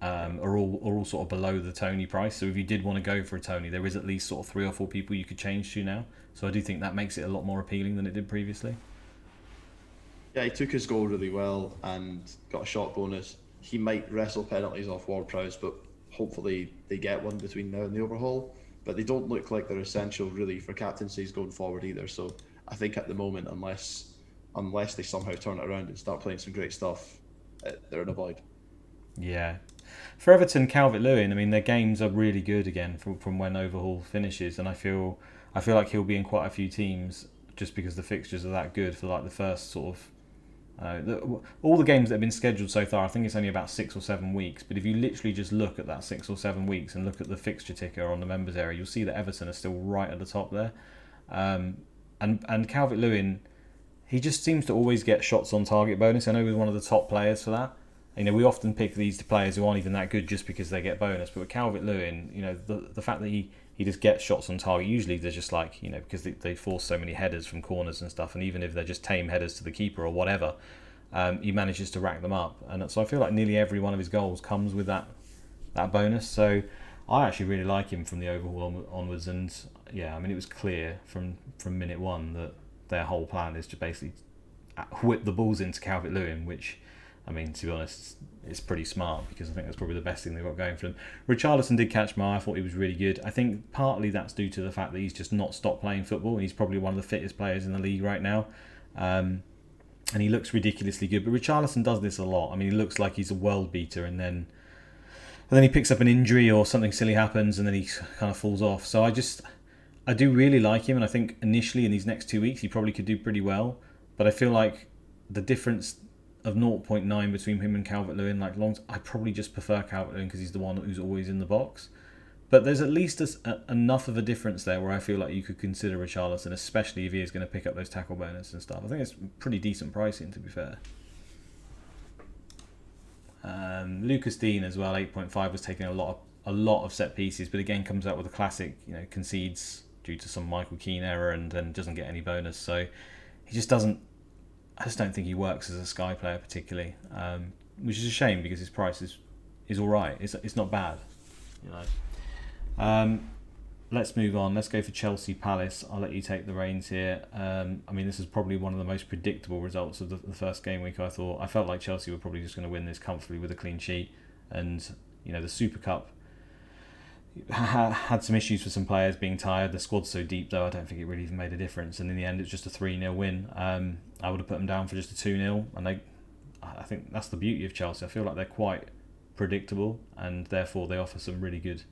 Are all sort of below the Tony price. So if you did want to go for a Tony, there is at least sort of 3 or 4 people you could change to now. So I do think that makes it a lot more appealing than it did previously. Yeah, he took his goal really well and got a shot bonus. He might wrestle penalties off Ward-Prowse, but hopefully they get one between now and the overhaul. But they don't look like they're essential really for captaincies going forward either. So I think at the moment, unless they somehow turn it around and start playing some great stuff, they're in a void. Yeah. For Everton, Calvert-Lewin, their games are really good again from when overhaul finishes, and I feel like he'll be in quite a few teams just because the fixtures are that good for the first sort of all the games that have been scheduled so far. I think it's only about 6 or 7 weeks, but if you literally just look at that 6 or 7 weeks and look at the fixture ticker on the members area, you'll see that Everton are still right at the top there. And Calvert-Lewin, he just seems to always get shots on target bonus. I know he's one of the top players for that. We often pick these players who aren't even that good just because they get bonus, but with Calvert-Lewin, the fact that he just gets shots on target, usually they're just because they force so many headers from corners and stuff, and even if they're just tame headers to the keeper or whatever, he manages to rack them up. And so I feel like nearly every one of his goals comes with that bonus. So I actually really like him from the overhaul onwards, and yeah, it was clear from minute one that their whole plan is to basically whip the balls into Calvert-Lewin, which, I mean, to be honest, it's pretty smart because I think that's probably the best thing they've got going for them. Richarlison did catch my eye. I thought he was really good. I think partly that's due to the fact that he's just not stopped playing football, and he's probably one of the fittest players in the league right now. And he looks ridiculously good. But Richarlison does this a lot. I mean, he looks like he's a world beater, and then he picks up an injury or something silly happens, and then he kind of falls off. So I do really like him, and I think initially in these next 2 weeks he probably could do pretty well. But I feel like the difference of 0.9 between him and Calvert-Lewin, like I probably just prefer Calvert-Lewin because he's the one who's always in the box. But there's at least enough of a difference there where I feel like you could consider Richarlison, especially if he is going to pick up those tackle bonus and stuff. I think it's pretty decent pricing, to be fair. Lucas Dean as well, 8.5, was taking a lot of set pieces, but again comes out with a classic, concedes due to some Michael Keane error and then doesn't get any bonus. So he just doesn't. I just don't think he works as a Sky player particularly, which is a shame because his price is all right. It's not bad, Let's move on. Let's go for Chelsea Palace. I'll let you take the reins here. I mean, this is probably one of the most predictable results of the first game week. I felt like Chelsea were probably just going to win this comfortably with a clean sheet, and the Super Cup had some issues for some players being tired. The squad's so deep, though, I don't think it really even made a difference. And in the end, it's just a 3-0 win. I would have put them down for just a 2-0, and I think that's the beauty of Chelsea. I feel like they're quite predictable, and therefore they offer some really good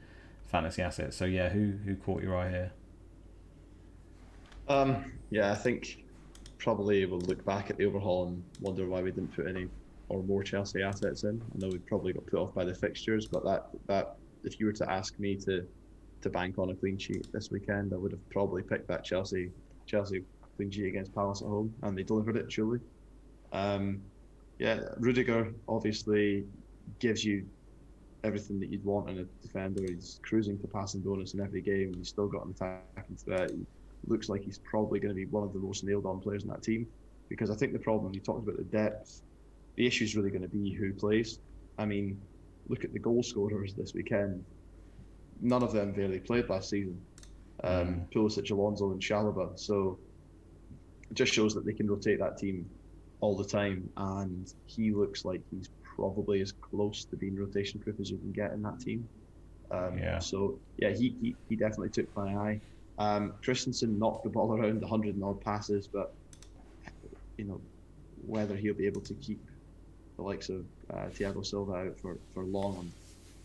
fantasy assets. So yeah, who caught your eye here? I think probably we'll look back at the overhaul and wonder why we didn't put any or more Chelsea assets in. I know we probably got put off by the fixtures, but that if you were to ask me to bank on a clean sheet this weekend, I would have probably picked that Chelsea clean sheet against Palace at home, and they delivered it truly. Rudiger obviously gives you everything that you'd want in a defender. He's cruising to passing bonus in every game, and he's still got an attacking threat. He looks like he's probably going to be one of the most nailed-on players in that team, because I think the problem, you talked about the depth, the issue is really going to be who plays. I mean, look at the goal scorers this weekend. None of them barely played last season. Pulisic, Alonso and Chalobah. So it just shows that they can rotate that team all the time, and he looks like he's probably as close to being rotation proof as you can get in that team. He definitely took my eye. Christensen knocked the ball around 100 and odd passes, but whether he'll be able to keep the likes of Thiago Silva out for long,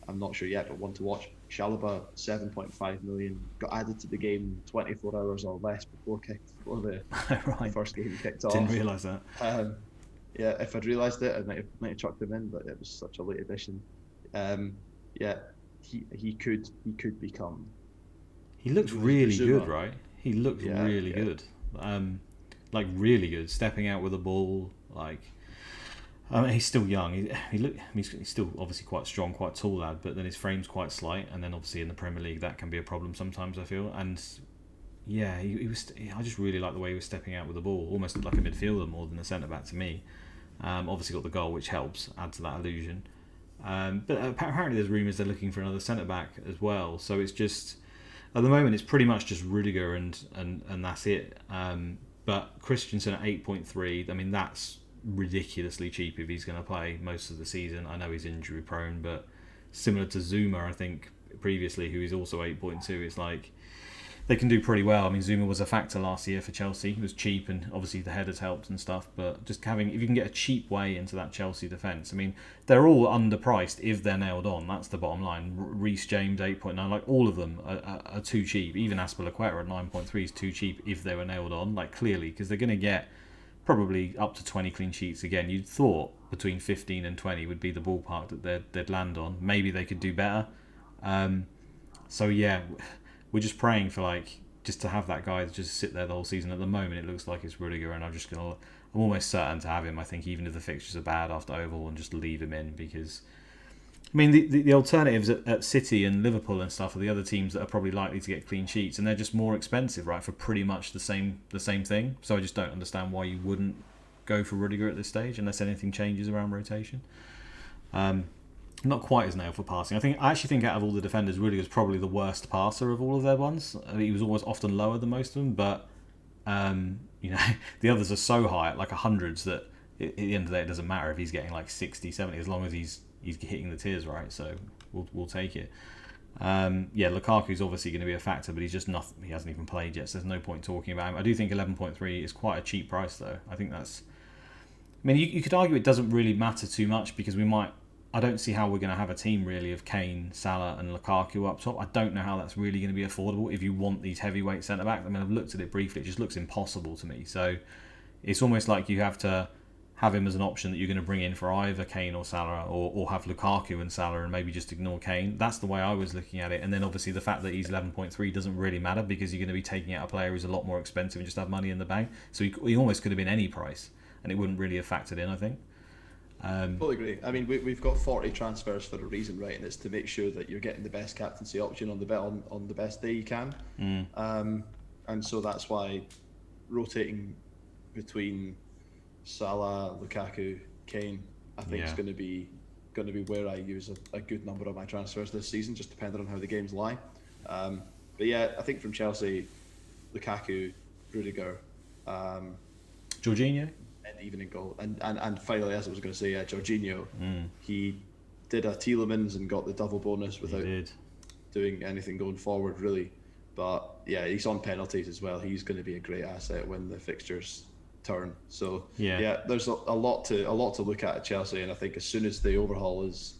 I'm not sure yet, but one to watch. Chalobah, 7.5 million, got added to the game 24 hours or less before the right. first game kicked off. Didn't realise that. If I'd realised it, I might have chucked him in, but it was such a late addition. He could become. He looks really good, right? He looked really good. Really good, stepping out with the ball. He's still young. He's still obviously quite strong, quite tall lad, but then his frame's quite slight, and then obviously in the Premier League that can be a problem sometimes, I feel. And yeah, he was. I just really like the way he was stepping out with the ball, almost like a midfielder more than a centre back to me. Obviously got the goal, which helps add to that illusion. But apparently there's rumours they're looking for another centre back as well. So it's just at the moment it's pretty much just Rudiger and that's it. But Christensen at 8.3. I mean, that's ridiculously cheap if he's going to play most of the season. I know he's injury prone, but similar to Zuma, I think previously, who is also 8.2, it's like they can do pretty well. I mean, Zuma was a factor last year for Chelsea. He was cheap, and obviously the headers helped and stuff, but just if you can get a cheap way into that Chelsea defence, I mean, they're all underpriced if they're nailed on. That's the bottom line. Reece James 8.9, like all of them are too cheap. Even Azpilicueta at 9.3 is too cheap if they were nailed on, clearly, because they're going to get probably up to 20 clean sheets again. You'd thought between 15 and 20 would be the ballpark that they'd land on. Maybe they could do better. So yeah, we're just praying for just to have that guy just sit there the whole season. At the moment, it looks like it's Rudiger, and I'm almost certain to have him. I think even if the fixtures are bad after overhaul, and just leave him in, because I mean the alternatives at City and Liverpool and stuff are the other teams that are probably likely to get clean sheets, and they're just more expensive, right, for pretty much the same thing. So I just don't understand why you wouldn't go for Rudiger at this stage unless anything changes around rotation. Not quite as nailed for passing. I actually think out of all the defenders, Rudiger's probably the worst passer of all of their ones. He was always often lower than most of them, but the others are so high at like hundreds that at the end of the day it doesn't matter if he's getting like 60, 70 as long as he's hitting the tiers right. So we'll take it. Lukaku's obviously going to be a factor, but he's just nothing. He hasn't even played yet, so there's no point talking about him. I do think 11.3 is quite a cheap price, though. I think that's. I mean, you could argue it doesn't really matter too much because I don't see how we're going to have a team really of Kane, Salah, and Lukaku up top. I don't know how that's really going to be affordable if you want these heavyweight centre backs. I mean, I've looked at it briefly; it just looks impossible to me. So it's almost like you have to have him as an option that you're going to bring in for either Kane or Salah, or have Lukaku and Salah and maybe just ignore Kane. That's the way I was looking at it. And then obviously the fact that he's 11.3 doesn't really matter because you're going to be taking out a player who's a lot more expensive and just have money in the bank. So he almost could have been any price and it wouldn't really have factored in, I think. Fully agree. I mean, we've got 40 transfers for a reason, right? And it's to make sure that you're getting the best captaincy option on the best day you can. And so that's why rotating between Salah, Lukaku, Kane, I think is going to be where I use a good number of my transfers this season, just depending on how the games lie. But yeah, I think from Chelsea, Lukaku, Rudiger, Jorginho, and even in goal, and finally, as I was going to say, Jorginho, he did a Tielemans and got the double bonus without doing anything going forward really. But yeah, he's on penalties as well. He's going to be a great asset when the fixtures turn. So yeah, there's a lot to look at Chelsea, and I think as soon as the overhaul is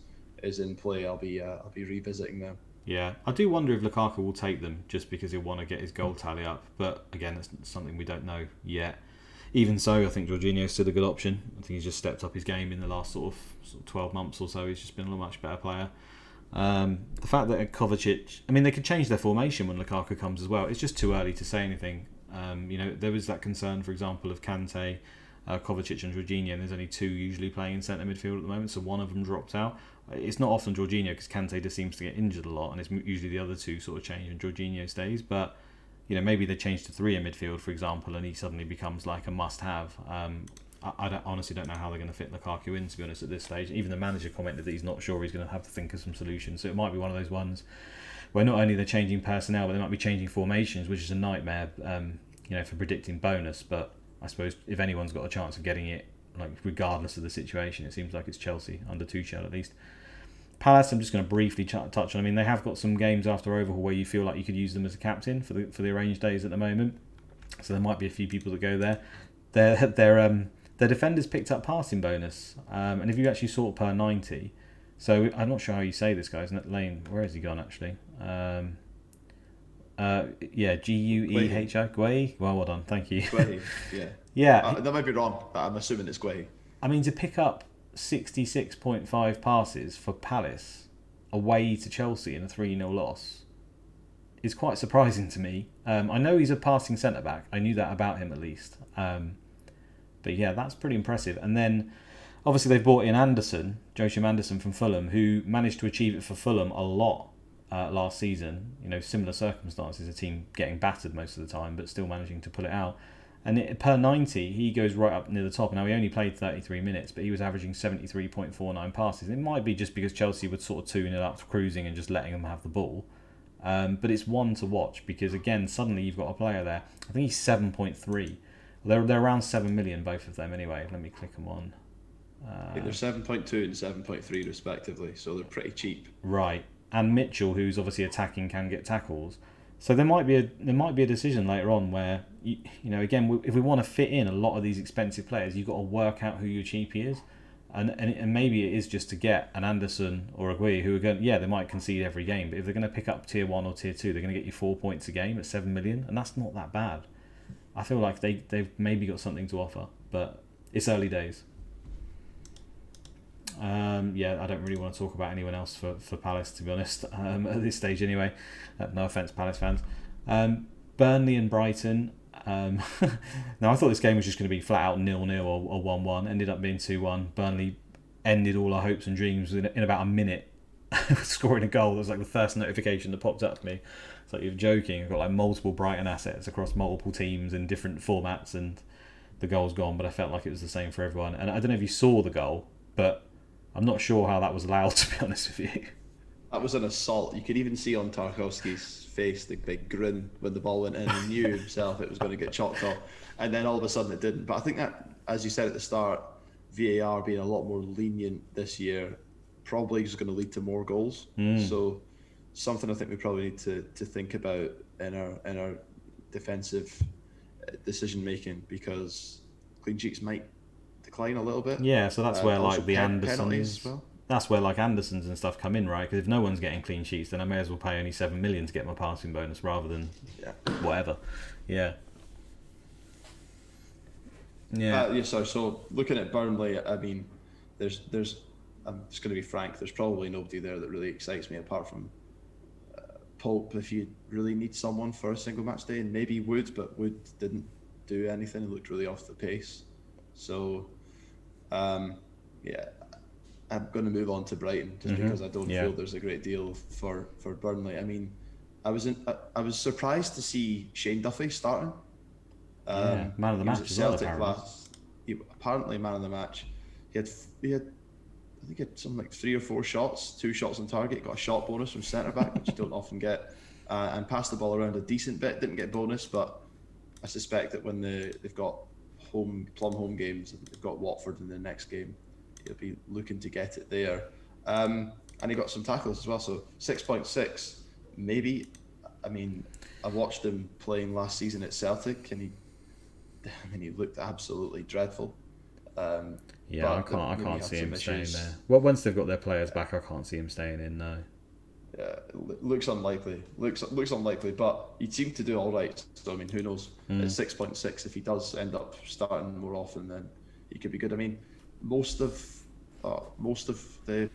in play, I'll be revisiting them. Yeah, I do wonder if Lukaku will take them just because he'll want to get his goal tally up. But again, that's something we don't know yet. Even so, I think Jorginho's still a good option. I think he's just stepped up his game in the last sort of 12 months or so. He's just been a much better player. The fact that Kovacic, I mean, they could change their formation when Lukaku comes as well. It's just too early to say anything. There was that concern, for example, of Kante, Kovacic and Jorginho, and there's only two usually playing in centre midfield at the moment, so one of them dropped out. It's not often Jorginho because Kante just seems to get injured a lot, and it's usually the other two sort of change and Jorginho stays. But maybe they change to three in midfield, for example, and he suddenly becomes like a must-have. I honestly don't know how they're going to fit Lukaku in, to be honest, at this stage. Even the manager commented that he's not sure he's going to have to think of some solutions. So it might be one of those ones where not only they're changing personnel, but they might be changing formations, which is a nightmare, for predicting bonus. But I suppose if anyone's got a chance of getting it, like regardless of the situation, it seems like it's Chelsea, under Tuchel at least. Palace, I'm just going to briefly touch on. I mean, they have got some games after overhaul where you feel like you could use them as a captain for the arranged days at the moment. So there might be a few people that go there. Their defenders picked up passing bonus, and if you actually sort per 90, so I'm not sure how you say this, guys. Lane, where has he gone actually? Guehi. Guehi. Well done, thank you. Guehi, yeah. Yeah. That might be wrong, but I'm assuming it's Guehi. I mean, to pick up 66.5 passes for Palace away to Chelsea in a 3-0 loss is quite surprising to me. I know he's a passing centre back. I knew that about him at least. But yeah, that's pretty impressive. And then obviously they've brought in Joachim Anderson from Fulham, who managed to achieve it for Fulham a lot last season. Similar circumstances, a team getting battered most of the time, but still managing to pull it out. And per 90, he goes right up near the top. Now, he only played 33 minutes, but he was averaging 73.49 passes. It might be just because Chelsea would sort of tune it up, cruising and just letting them have the ball. But it's one to watch because, again, suddenly you've got a player there. I think he's 7.3. They're around 7 million, both of them, anyway. Let me click them on. I think they're 7.2 and 7.3 respectively, so they're pretty cheap. Right. And Mitchell, who's obviously attacking, can get tackles. So there might be a decision later on where, again, if we want to fit in a lot of these expensive players, you've got to work out who your cheapie is. And maybe it is just to get an Anderson or a Guehi who are going, they might concede every game, but if they're going to pick up tier 1 or tier 2, they're going to get you 4 points a game at 7 million, and that's not that bad. I feel like they've maybe got something to offer, but it's early days. I don't really want to talk about anyone else for Palace, to be honest, at this stage anyway. No offence, Palace fans. Burnley and Brighton. Now, I thought this game was just going to be flat out 0-0 or 1-1. Ended up being 2-1. Burnley ended all our hopes and dreams in about a minute, scoring a goal. That was like the first notification that popped up to me. It's like, you're joking. I've got like multiple Brighton assets across multiple teams in different formats, and the goal's gone, but I felt like it was the same for everyone. And I don't know if you saw the goal, but I'm not sure how that was allowed, to be honest with you. that was an assault. You could even see on Tarkowski's face the big grin when the ball went in. He knew himself it was going to get chalked off, and then all of a sudden it didn't. But I think that, as you said at the start, VAR being a lot more lenient this year probably is going to lead to more goals. So something I think we probably need to think about in our defensive decision making, because clean sheets might decline a little bit. Yeah, so that's where Also like the penalties Andersons, as well. that's where like Andersons and stuff come in, right? Because if no one's getting clean sheets, then I may as well pay only 7 million to get my passing bonus rather than whatever. Yeah. Yeah. So looking at Burnley, I mean, there's I'm just going to be frank. There's probably nobody there that really excites me apart from Pope. If you really need someone for a single match day, and maybe Wood, but Wood didn't do anything. He looked really off the pace. So, I'm going to move on to Brighton just because I don't feel there's a great deal for Burnley. I mean, I was surprised to see Shane Duffy starting. Man of the match as well, apparently man of the match. He had I think he had something like 3 or 4 shots, 2 shots on target, got a shot bonus from centre back, which you don't often get, and passed the ball around a decent bit. Didn't get bonus, but I suspect that when they've got plum home games, they've got Watford in the next game, he'll be looking to get it there. And he got some tackles as well, so 6.6 maybe. I mean, I watched him playing last season at Celtic, and he looked absolutely dreadful. I can't see him staying there. Well, once they've got their players back, I can't see him staying in. No. Yeah, looks unlikely. Looks unlikely, but he seemed to do all right. So I mean, who knows? At 6.6, if he does end up starting more often, then he could be good. I mean, most of the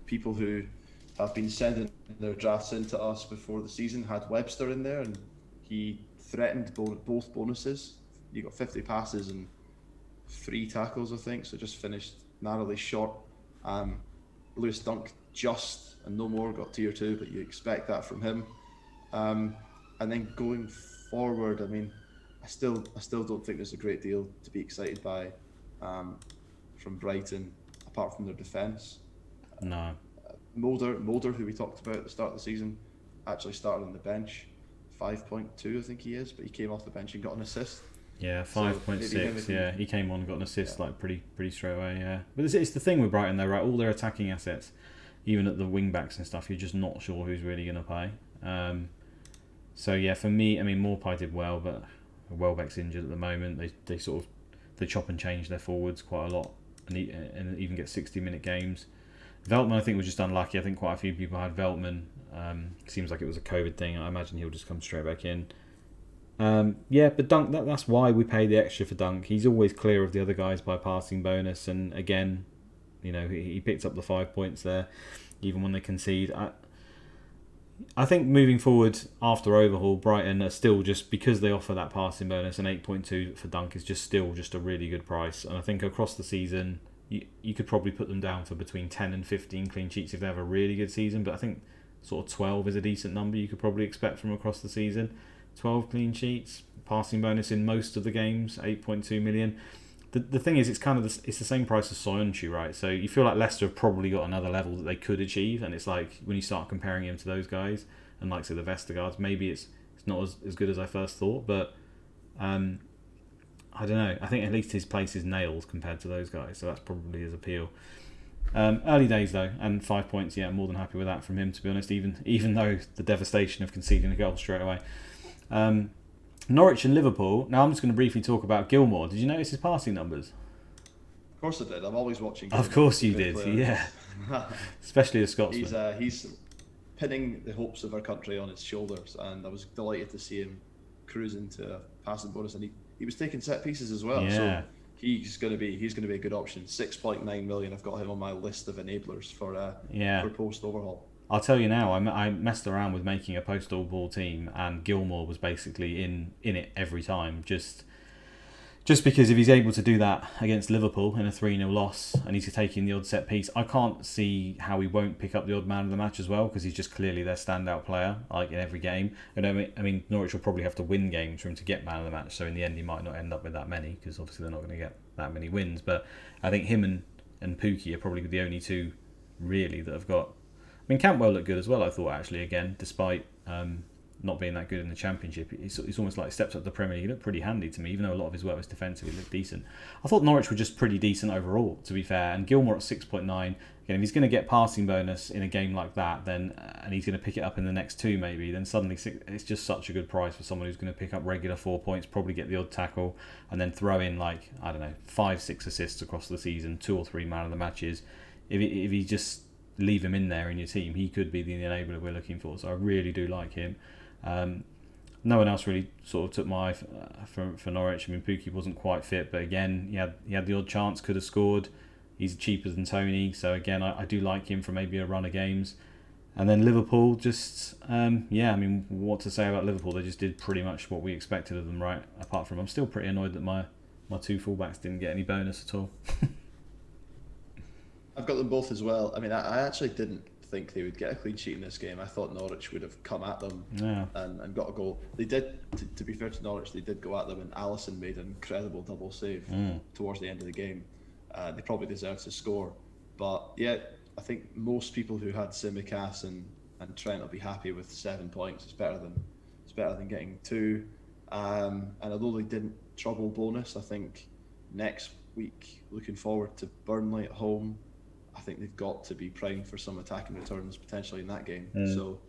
people who have been sending their drafts into us before the season had Webster in there, and he threatened both bonuses. You got 50 passes and 3 tackles, I think, so just finished narrowly short. Lewis Dunk just and no more got tier 2, but you expect that from him. And then going forward, I mean, I still don't think there's a great deal to be excited by from Brighton, apart from their defence. No. Mulder, who we talked about at the start of the season, actually started on the bench. 5.2, I think he is, but he came off the bench and got an assist. Yeah, 5.6. Yeah, he came on and got an assist like pretty straight away. Yeah, but it's the thing with Brighton though, right? All their attacking assets, even at the wing backs and stuff, you're just not sure who's really going to play. So yeah, for me, I mean, Maupay did well, but Welbeck's injured at the moment. They sort of chop and change their forwards quite a lot, and even get 60-minute games. Veltman, I think, was just unlucky. I think quite a few people had Veltman. Seems like it was a COVID thing. I imagine he'll just come straight back in. But Dunk, that's why we pay the extra for Dunk. He's always clear of the other guys by passing bonus, and again, you know, he picked up the 5 points there, even when they concede. I think moving forward after overhaul, Brighton are still, just because they offer that passing bonus, and 8.2 for Dunk is still a really good price. And I think across the season, you could probably put them down for between 10 and 15 clean sheets if they have a really good season. But I think sort of 12 is a decent number you could probably expect from across the season. 12 clean sheets, passing bonus in most of the games, 8.2 million. The thing is, it's the same price as Soyuncu, right? So you feel like Leicester have probably got another level that they could achieve, and it's like when you start comparing him to those guys, and like say the Vestergaards, maybe it's not as good as I first thought, but I don't know. I think at least his place is nailed compared to those guys, so that's probably his appeal. Early days though, and 5 points, yeah, I'm more than happy with that from him, to be honest, even though the devastation of conceding a goal straight away. Norwich and Liverpool. Now I'm just going to briefly talk about Gilmour. Did you notice his passing numbers? Of course I did. I'm always watching Gilmour. Of course you did, yeah. Especially a Scotsman. He's pinning the hopes of our country on his shoulders, and I was delighted to see him cruising to a passing bonus, and he was taking set pieces as well. Yeah. So he's going to be a good option. 6.9 million. I've got him on my list of enablers for post overhaul. I'll tell you now, I messed around with making a postal ball team, and Gilmour was basically in it every time. Just because if he's able to do that against Liverpool in a 3-0 loss, and he's taking the odd set piece, I can't see how he won't pick up the odd man of the match as well, because he's just clearly their standout player, like in every game. And I mean, Norwich will probably have to win games for him to get man of the match, so in the end he might not end up with that many, because obviously they're not going to get that many wins. But I think him and Pukki are probably the only two really that have got. I mean, Cantwell looked good as well, I thought, actually, again, despite not being that good in the Championship. He's almost like stepped up the Premier League. He looked pretty handy to me, even though a lot of his work was defensive. He looked decent. I thought Norwich were just pretty decent overall, to be fair. And Gilmour at 6.9. Again, if he's going to get passing bonus in a game like that, then and he's going to pick it up in the next 2 maybe, then suddenly it's just such a good price for someone who's going to pick up regular 4 points, probably get the odd tackle, and then throw in 5-6 assists across the season, 2 or 3 man of the matches. If you just leave him in there in your team, he could be the enabler we're looking for. So I really do like him. No one else really sort of took my eye for Norwich. I mean, Pukki wasn't quite fit, but again, he had the odd chance, could have scored. He's cheaper than Tony, so again, I do like him for maybe a run of games. And then Liverpool, just I mean, what to say about Liverpool? They just did pretty much what we expected of them, right? Apart from, I'm still pretty annoyed that my 2 fullbacks didn't get any bonus at all. I've got them both as well. I mean, I actually didn't think they would get a clean sheet in this game. I thought Norwich would have come at them and got a goal. They did, to be fair to Norwich, they did go at them, and Alisson made an incredible double save towards the end of the game. They probably deserved to score. But yeah, I think most people who had Tsimikas and Trent will be happy with 7 points. It's better than getting 2. And although they didn't trouble bonus, I think next week, looking forward to Burnley at home, I think they've got to be primed for some attacking returns potentially in that game. So,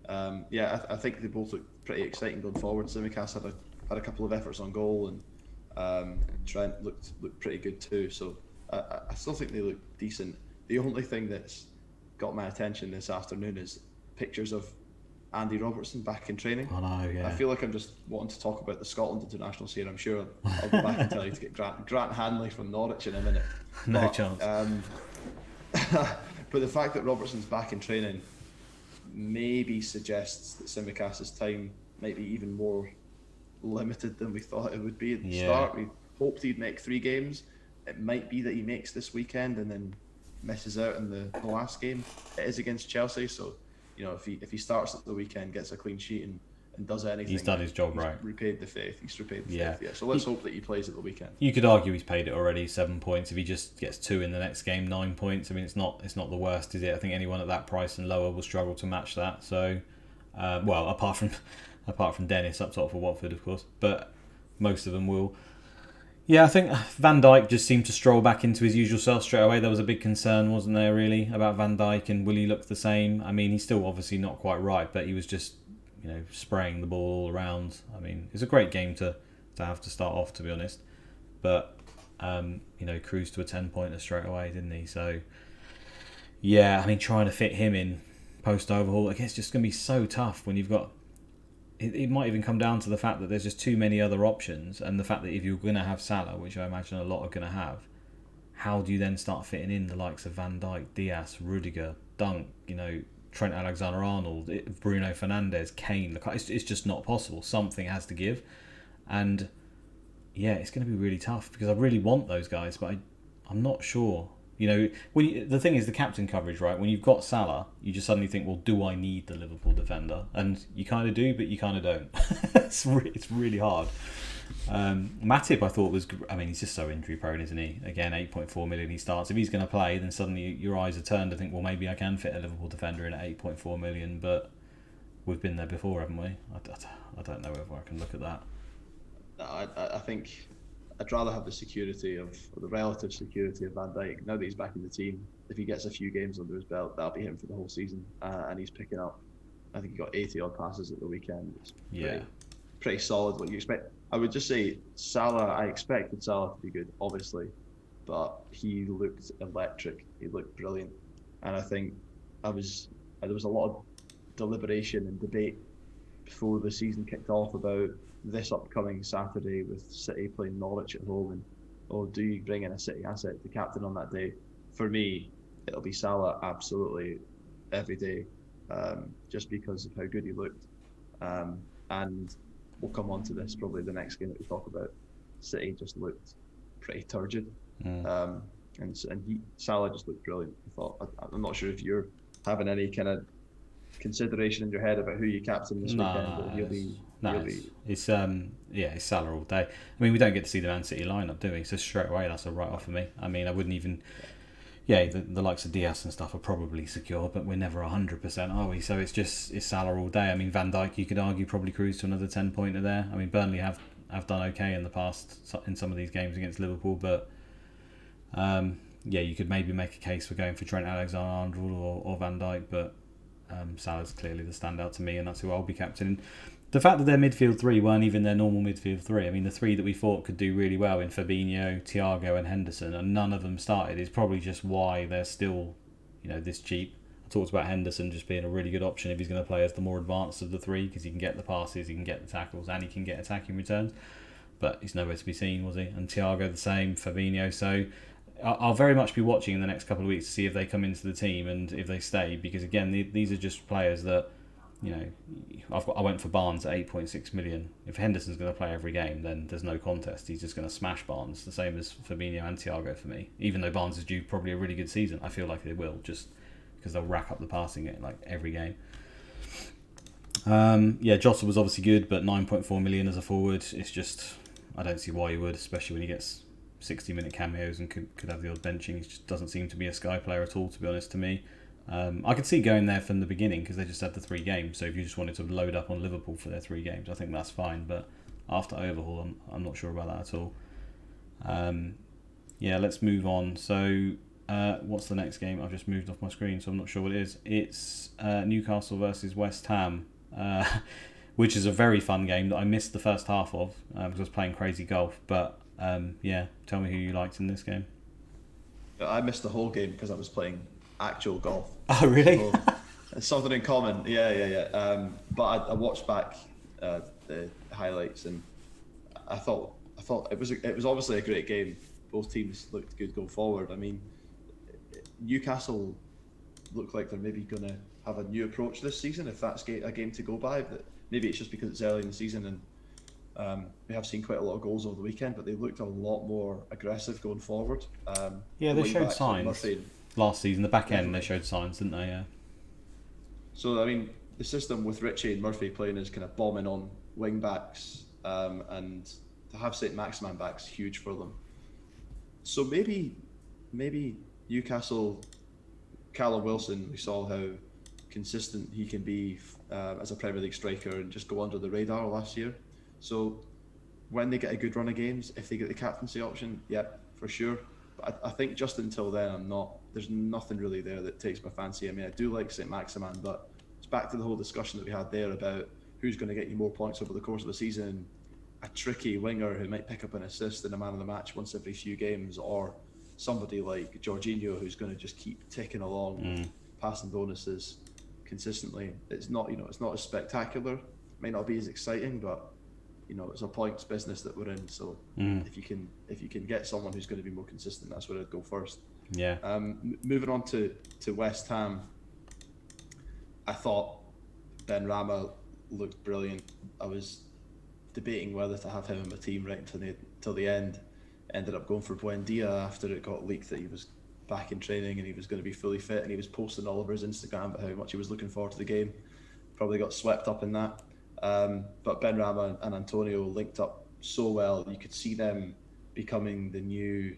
I think they both look pretty exciting going forward. Tsimikas had a couple of efforts on goal, and Trent looked pretty good too. So, I still think they look decent. The only thing that's got my attention this afternoon is pictures of Andy Robertson back in training. I know, yeah. I feel like I'm just wanting to talk about the Scotland internationals here. I'm sure I'll go back and tell you to get Grant Hanley from Norwich in a minute. No chance. But the fact that Robertson's back in training maybe suggests that Tsimikas' time might be even more limited than we thought it would be at the start. We hoped he'd make 3 games. It might be that he makes this weekend and then misses out in the last game. It is against Chelsea, so if he starts at the weekend, gets a clean sheet and does anything, he's done his job right. He's repaid the faith. Yeah. So let's hope that he plays at the weekend. You could argue he's paid it already, 7 points. If he just gets 2 in the next game, 9 points. I mean, it's not the worst, is it? I think anyone at that price and lower will struggle to match that. So, apart from Dennis up top for Watford, of course, but most of them will. Yeah, I think Van Dijk just seemed to stroll back into his usual self straight away. There was a big concern, wasn't there, really, about Van Dijk and will he look the same? I mean, he's still obviously not quite right, but he was just spraying the ball all around. I mean, it's a great game to have to start off, to be honest. But, cruised to a 10-pointer straight away, didn't he? So, yeah, I mean, trying to fit him in post-overhaul, it's just going to be so tough when you've got... It might even come down to the fact that there's just too many other options, and the fact that if you're going to have Salah, which I imagine a lot are going to have, how do you then start fitting in the likes of Van Dijk, Diaz, Rudiger, Dunk, Trent Alexander-Arnold, Bruno Fernandes, Kane? It's just not possible. Something has to give. And, yeah, it's going to be really tough because I really want those guys, but I'm not sure. The thing is the captain coverage, right? When you've got Salah, you just suddenly think, well, do I need the Liverpool defender? And you kind of do, but you kind of don't. It's really hard. Matip, I thought he's just so injury prone, isn't he? Again, 8.4 million he starts. If he's going to play, then suddenly your eyes are turned to think, well, maybe I can fit a Liverpool defender in at 8.4 million, but we've been there before, haven't we? I don't know whether I can look at that. No, I think I'd rather have the relative security of Van Dijk. Now that he's back in the team, if he gets a few games under his belt, that'll be him for the whole season. And he's picking up, I think he got 80 odd passes at the weekend. It's pretty solid what you expect. I would just say Salah, I expected Salah to be good, obviously, but he looked electric. He looked brilliant. And I think there was a lot of deliberation and debate before the season kicked off about this upcoming Saturday with City playing Norwich at home, and do you bring in a City asset to captain on that day? For me, it'll be Salah absolutely every day, just because of how good he looked. And we'll come on to this probably the next game that we talk about. City just looked pretty turgid, and Salah just looked brilliant. I'm not sure if you're having any kind of consideration in your head about who you captain this weekend, but he'll be. It's Salah all day. I mean, we don't get to see the Man City lineup, do we? So straight away, that's a write-off for me. I mean, I wouldn't even... yeah, the likes of Diaz and stuff are probably secure, but we're never 100%, are we? So it's Salah all day. I mean, Van Dijk, you could argue, probably cruised to another 10-pointer there. I mean, Burnley have done okay in the past in some of these games against Liverpool, but yeah, you could maybe make a case for going for Trent Alexander-Arnold or Van Dijk, but Salah's clearly the standout to me, and that's who I'll be captaining. The fact that their midfield three weren't even their normal midfield three, I mean, the three that we thought could do really well in Fabinho, Thiago and Henderson, and none of them started, is probably just why they're still, this cheap. I talked about Henderson just being a really good option if he's going to play as the more advanced of the three, because he can get the passes, he can get the tackles, and he can get attacking returns. But he's nowhere to be seen, was he? And Thiago the same, Fabinho. So I'll very much be watching in the next couple of weeks to see if they come into the team and if they stay, because again, these are just players that, I went for Barnes at 8.6 million. If Henderson's going to play every game, then there's no contest. He's just going to smash Barnes, the same as Fabinho and Thiago for me. Even though Barnes is due probably a really good season, I feel like they will, just because they'll rack up the passing like every game. Jota was obviously good, but 9.4 million as a forward, it's just, I don't see why he would, especially when he gets 60-minute cameos and could have the odd benching. He just doesn't seem to be a Sky player at all, to be honest, to me. I could see going there from the beginning because they just had the 3 games. So if you just wanted to load up on Liverpool for their 3 games, I think that's fine. But after overhaul, I'm not sure about that at all. Let's move on. So what's the next game? I've just moved off my screen, so I'm not sure what it is. It's Newcastle versus West Ham, which is a very fun game that I missed the first half of because I was playing crazy golf. But tell me who you liked in this game. I missed the whole game because I was playing actual golf. Oh, really? So, it's something in common. Yeah. But I watched back the highlights, and I thought it was obviously a great game. Both teams looked good going forward. I mean, Newcastle look like they're maybe going to have a new approach this season, if that's a game to go by. But maybe it's just because it's early in the season, and we have seen quite a lot of goals over the weekend, but they looked a lot more aggressive going forward. They showed signs. Last season, the back end, they showed signs, didn't they? Yeah. So, I mean, the system with Richie and Murphy playing is kind of bombing on wing backs, and to have St. Maximin back is huge for them. So maybe Newcastle, Callum Wilson, we saw how consistent he can be as a Premier League striker and just go under the radar last year. So when they get a good run of games, if they get the captaincy option, yeah, for sure. But I think just until then, there's nothing really there that takes my fancy. I mean, I do like St. Maximin, but it's back to the whole discussion that we had there about who's going to get you more points over the course of the season. A tricky winger who might pick up an assist in a man of the match once every few games, or somebody like Jorginho who's going to just keep ticking along, passing bonuses consistently. It's not as spectacular. It might not be as exciting, but it's a points business that we're in. So if you can get someone who's going to be more consistent, that's where I'd go first. Yeah. Moving on to West Ham, I thought Ben Rama looked brilliant. I was debating whether to have him in my team right until the end. Ended up going for Buendia after it got leaked that he was back in training and he was going to be fully fit, and he was posting all over his Instagram about how much he was looking forward to the game. Probably got swept up in that. But Ben Rama and Antonio linked up so well. You could see them becoming the new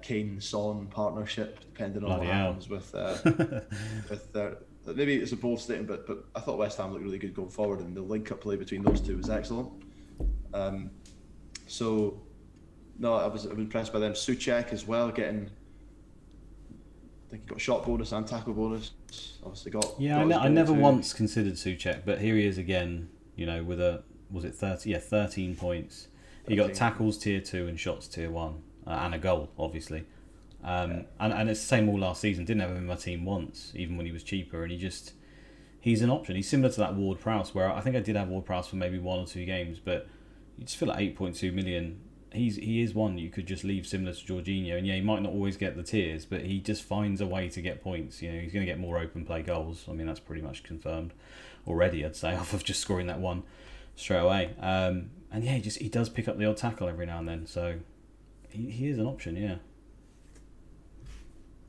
Kane-Son partnership, depending on what happens with their. Maybe it's a bold statement, but I thought West Ham looked really good going forward, and the link-up play between those two was excellent. I was impressed by them. Souček as well, I think he got shot bonus and tackle bonus. Obviously got. Yeah, I never once considered Souček, but here he is again. With was it 30? Yeah, 13 points. He got tackles tier 2 and shots tier 1, and a goal, obviously. And it's the same all last season. Didn't have him in my team once, even when he was cheaper. And he's an option. He's similar to that Ward-Prowse, where I think I did have Ward-Prowse for maybe 1 or 2 games, but you just feel like 8.2 million. He is one you could just leave similar to Jorginho, and he might not always get the tiers, but he just finds a way to get points. He's going to get more open play goals. I mean, that's pretty much confirmed already, I'd say, off of just scoring that one straight away. He does pick up the odd tackle every now and then, so he is an option, yeah.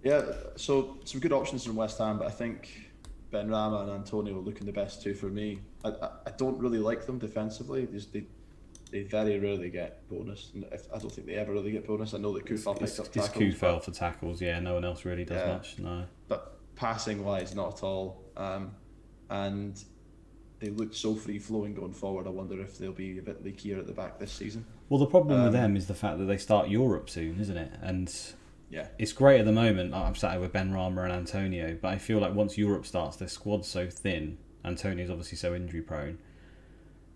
Yeah, so some good options from West Ham, but I think Ben Rama and Antonio are looking the best too for me. I don't really like them defensively. they very rarely get bonus. And I don't think they ever really get bonus. I know that Kufal picked up It's tackles. Kufel for tackles, yeah. No one else really does much, no. But passing wise, not at all. And they look so free flowing going forward. I wonder if they'll be a bit leakier at the back this season. Well, the problem with them is the fact that they start Europe soon, isn't it? And yeah, it's great at the moment. I'm sat here with Ben Rama and Antonio, but I feel like once Europe starts, their squad's so thin. Antonio's obviously so injury prone.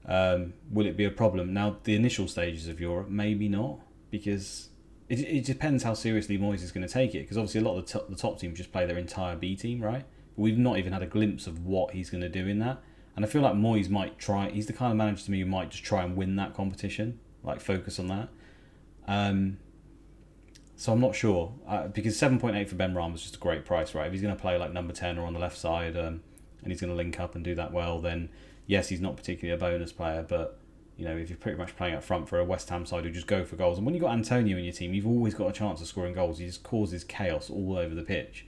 Will it be a problem? Now, the initial stages of Europe, maybe not, because it depends how seriously Moyes is going to take it. Because obviously a lot of the top teams just play their entire B team, right? But we've not even had a glimpse of what he's going to do in that. And I feel like Moyes might try. He's the kind of manager to me who might just try and win that competition, like focus on that. So I'm not sure because 7.8 for Ben Rama is just a great price, right? If he's going to play like number 10 or on the left side, and he's going to link up and do that well, then yes, he's not particularly a bonus player, but you know, if you're pretty much playing up front for a West Ham side who just go for goals, and when you've got Antonio in your team, you've always got a chance of scoring goals. He just causes chaos all over the pitch.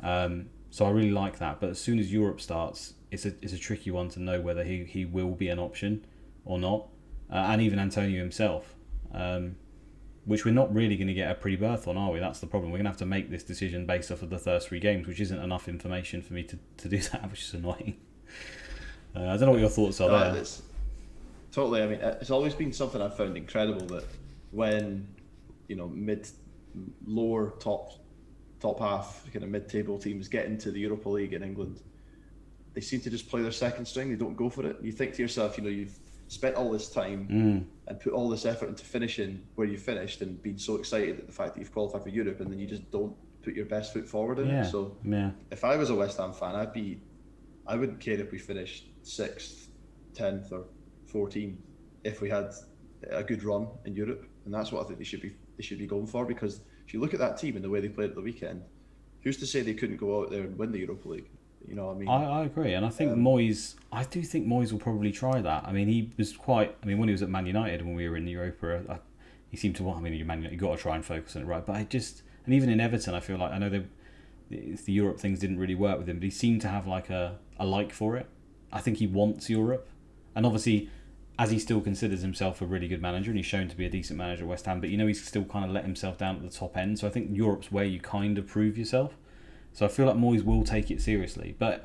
So I really like that. But as soon as Europe starts, it's a tricky one to know whether he will be an option or not, and even Antonio himself, which we're not really going to get a pre-birth on, are we? That's the problem. We're going to have to make this decision based off of the first 3 games, which isn't enough information for me to do that, which is annoying. I don't know what your thoughts are there. Totally. I mean, it's always been something I've found incredible that when, you know, lower top half, kind of mid-table teams get into the Europa League in England, they seem to just play their second string. They don't go for it. You think to yourself, you know, you've spent all this time and put all this effort into finishing where you finished and been so excited at the fact that you've qualified for Europe, and then you just don't put your best foot forward in it. So if I was a West Ham fan, I wouldn't care if we finished 6th, 10th or 14th if we had a good run in Europe, and that's what I think they should be going for, because if you look at that team and the way they played at the weekend, who's to say they couldn't go out there and win the Europa League? You know what I mean? I agree, and I think I do think Moyes will probably try that. I mean, he was when he was at Man United when we were in Europa, he seemed to want. I mean, Man United, you got to try and focus on it, right? But and even in Everton, I feel like I know the Europe things didn't really work with him, but he seemed to have like a like for it. I think he wants Europe, and obviously, as he still considers himself a really good manager, and he's shown to be a decent manager at West Ham, but you know, he's still kind of let himself down at the top end. So I think Europe's where you kind of prove yourself. So I feel like Moyes will take it seriously. But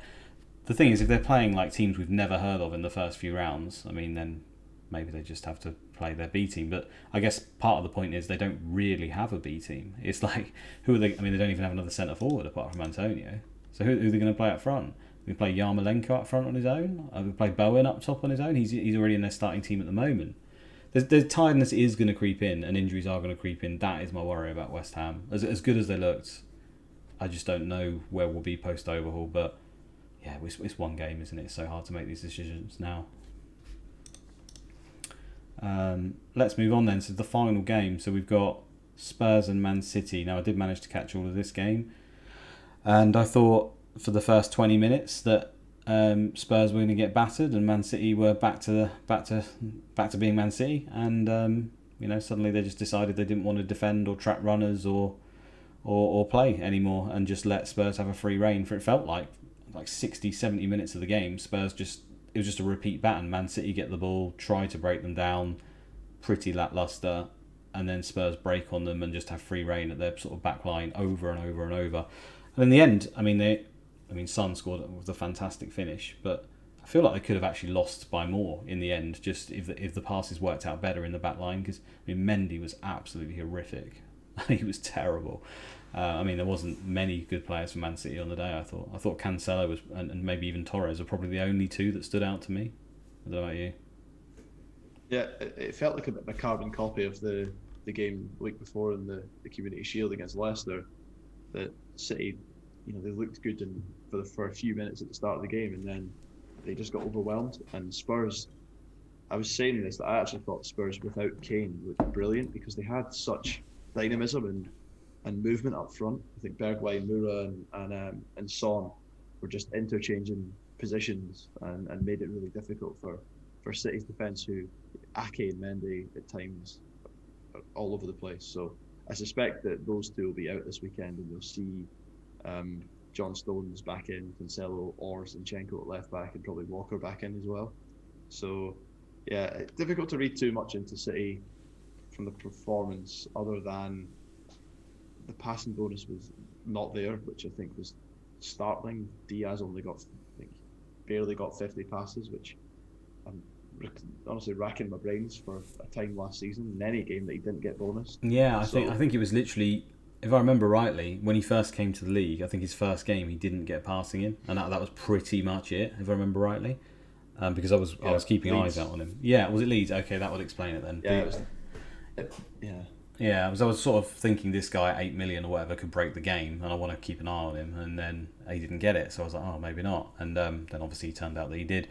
the thing is, if they're playing like teams we've never heard of in the first few rounds, I mean, then maybe they just have to play their B team. But I guess part of the point is they don't really have a B team. It's like, who are they? I mean, they don't even have another centre forward apart from Antonio. So who are they going to play up front? We play Yarmolenko up front on his own. We play Bowen up top on his own. He's already in their starting team at the moment. The tiredness is going to creep in, and injuries are going to creep in. That is my worry about West Ham. As good as they looked, I just don't know where we'll be post overhaul. But yeah, it's one game, isn't it? It's so hard to make these decisions now. Let's move on then to the final game. So we've got Spurs and Man City. Now I did manage to catch all of this game, and I thought for the first 20 minutes that Spurs were going to get battered, and Man City were back to being Man City, and you know, suddenly they just decided they didn't want to defend or trap runners or play anymore, and just let Spurs have a free reign. For it felt like 60, 70 minutes of the game, Spurs it was just a repeat pattern. Man City get the ball, try to break them down, pretty lacklustre, and then Spurs break on them and just have free reign at their sort of back line over and over and over. And in the end, I mean, Son scored with a fantastic finish, but I feel like they could have actually lost by more in the end, just if the passes worked out better in the back line. Because I mean, Mendy was absolutely horrific. He was terrible. I mean, there wasn't many good players for Man City on the day. I thought Cancelo was, and maybe even Torres are probably the only two that stood out to me. I don't know about you. Yeah, it felt like a bit of a carbon copy of the game the week before in the Community Shield against Leicester. That City, you know, they looked good for a few minutes at the start of the game, and then they just got overwhelmed. And Spurs, I was saying this, that I actually thought Spurs without Kane looked brilliant, because they had such dynamism and movement up front. I think Bergwijn, Moura and Son were just interchanging positions and made it really difficult for City's defence, who Ake and Mendy at times are all over the place. So I suspect that those two will be out this weekend, and you'll see John Stones back in, Cancelo or Zinchenko at left back, and probably Walker back in as well. So Yeah, it's difficult to read too much into City from the performance, other than the passing bonus was not there, which I think was startling. Diaz only got, I think, barely got 50 passes, which I'm honestly racking my brains for a time last season in any game that he didn't get bonus. Yeah, I So think it was literally, if I remember rightly, when he first came to the league, I think his first game he didn't get passing in, and that was pretty much it, if I remember rightly. Because I yeah, was keeping eyes Leeds. out on him. Yeah, was it Leeds? Okay, that would explain it then. Yeah, it was. Yeah, Yeah, I was sort of thinking this guy at 8 million or whatever could break the game, and I want to keep an eye on him. And then he didn't get it, so I was like, oh, maybe not. And then obviously it turned out that he did.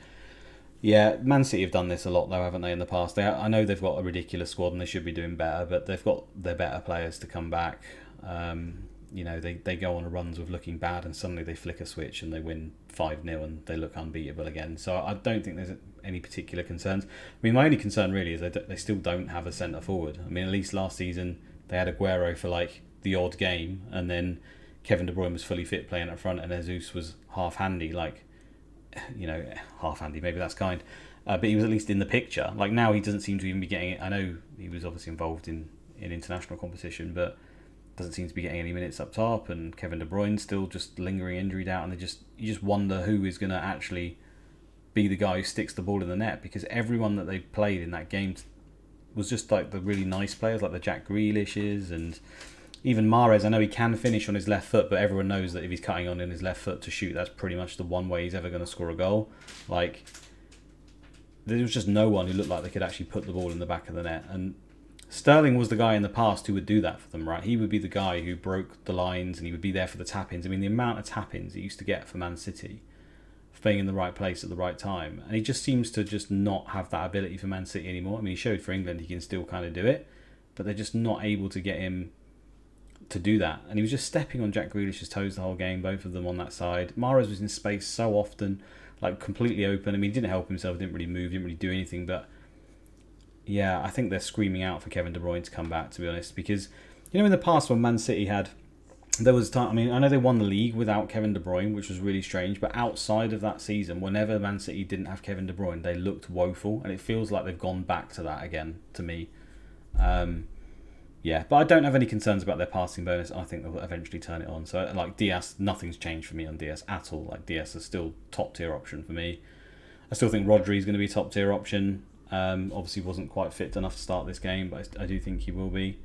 Yeah, Man City have done this a lot though, haven't they? In the past, I know they've got a ridiculous squad and they should be doing better, but they've got their better players to come back. They go on runs with looking bad, and suddenly they flick a switch and they win 5-0 and they look unbeatable again. So I don't think there's any particular concerns. I mean, my only concern really is they still don't have a centre forward. I mean, at least last season they had Aguero for like the odd game, and then Kevin De Bruyne was fully fit playing up front, and Jesus was half handy, half handy. Maybe that's kind, but he was at least in the picture. Like now, he doesn't seem to even be getting it. I know he was obviously involved in international competition, but doesn't seem to be getting any minutes up top. And Kevin De Bruyne still just lingering injured out, and you just wonder who is going to actually be the guy who sticks the ball in the net, because everyone that they played in that game was just like the really nice players, like the Jack Grealishes and even Mahrez. I know he can finish on his left foot, but everyone knows that if he's cutting on in his left foot to shoot, that's pretty much the one way he's ever going to score a goal. Like, there was just no one who looked like they could actually put the ball in the back of the net. And Sterling was the guy in the past who would do that for them, right? He would be the guy who broke the lines, and he would be there for the tap-ins. I mean, the amount of tap-ins he used to get for Man City, for being in the right place at the right time. And he just seems to just not have that ability for Man City anymore. I mean, he showed for England he can still kind of do it, but they're just not able to get him to do that. And he was just stepping on Jack Grealish's toes the whole game, both of them on that side. Mahrez was in space so often, like completely open. I mean, he didn't help himself, didn't really move, didn't really do anything. But yeah, I think they're screaming out for Kevin De Bruyne to come back, to be honest. Because, in the past when Man City there was time, I mean, I know they won the league without Kevin De Bruyne, which was really strange. But outside of that season, whenever Man City didn't have Kevin De Bruyne, they looked woeful. And it feels like they've gone back to that again, to me. Yeah, but I don't have any concerns about their passing bonus. I think they'll eventually turn it on. So, like Diaz, nothing's changed for me on Diaz at all. Like Diaz is still top tier option for me. I still think Rodri is going to be top tier option. Obviously, wasn't quite fit enough to start this game, but I do think he will be.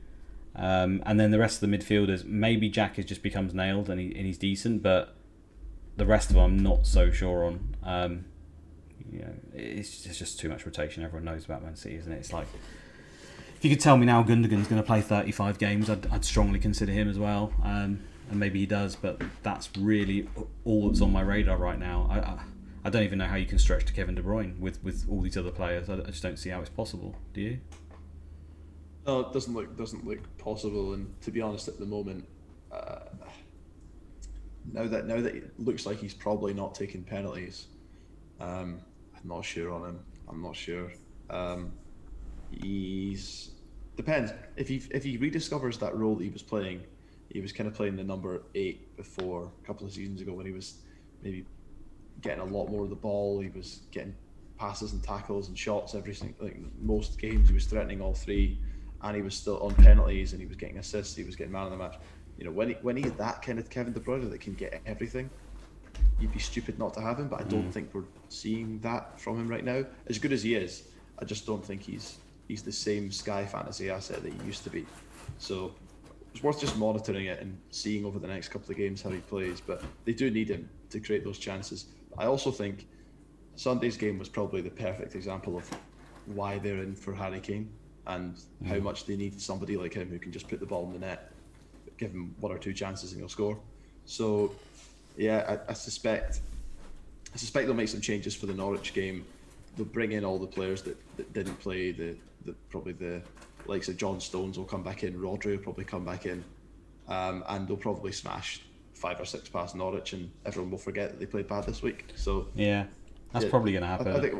And then the rest of the midfielders, maybe Jack just becomes nailed and he's decent, but the rest of them I'm not so sure on. It's just too much rotation. Everyone knows about Man City, isn't it? It's like, if you could tell me now Gundogan's going to play 35 games, I'd strongly consider him as well. And maybe he does, but that's really all that's on my radar right now. I don't even know how you can stretch to Kevin De Bruyne with all these other players. I just don't see how it's possible. Do you? No, it doesn't look possible. And to be honest, at the moment, now that it looks like he's probably not taking penalties, I'm not sure on him. I'm not sure. He's depends if he rediscovers that role that he was playing. He was kind of playing the number 8 before a couple of seasons ago, when he was maybe getting a lot more of the ball. He was getting passes and tackles and shots every single, like most games. He was threatening all three, and he was still on penalties, and he was getting assists. He was getting man of the match. When he's that kind of Kevin De Bruyne that can get everything, you'd be stupid not to have him. But I don't think we're seeing that from him right now. As good as he is, I just don't think he's the same Sky Fantasy asset that he used to be. So it's worth just monitoring it and seeing over the next couple of games how he plays. But they do need him to create those chances. I also think Sunday's game was probably the perfect example of why they're in for Harry Kane, and how much they need somebody like him who can just put the ball in the net, give him 1 or 2 chances and he'll score. So yeah, I suspect they'll make some changes for the Norwich game. They'll bring in all the players that didn't play. Probably the likes of John Stones will come back in. Rodri will probably come back in, and they'll probably smash 5 or 6 past Norwich, and everyone will forget that they played bad this week. So yeah, that's probably going to happen. I think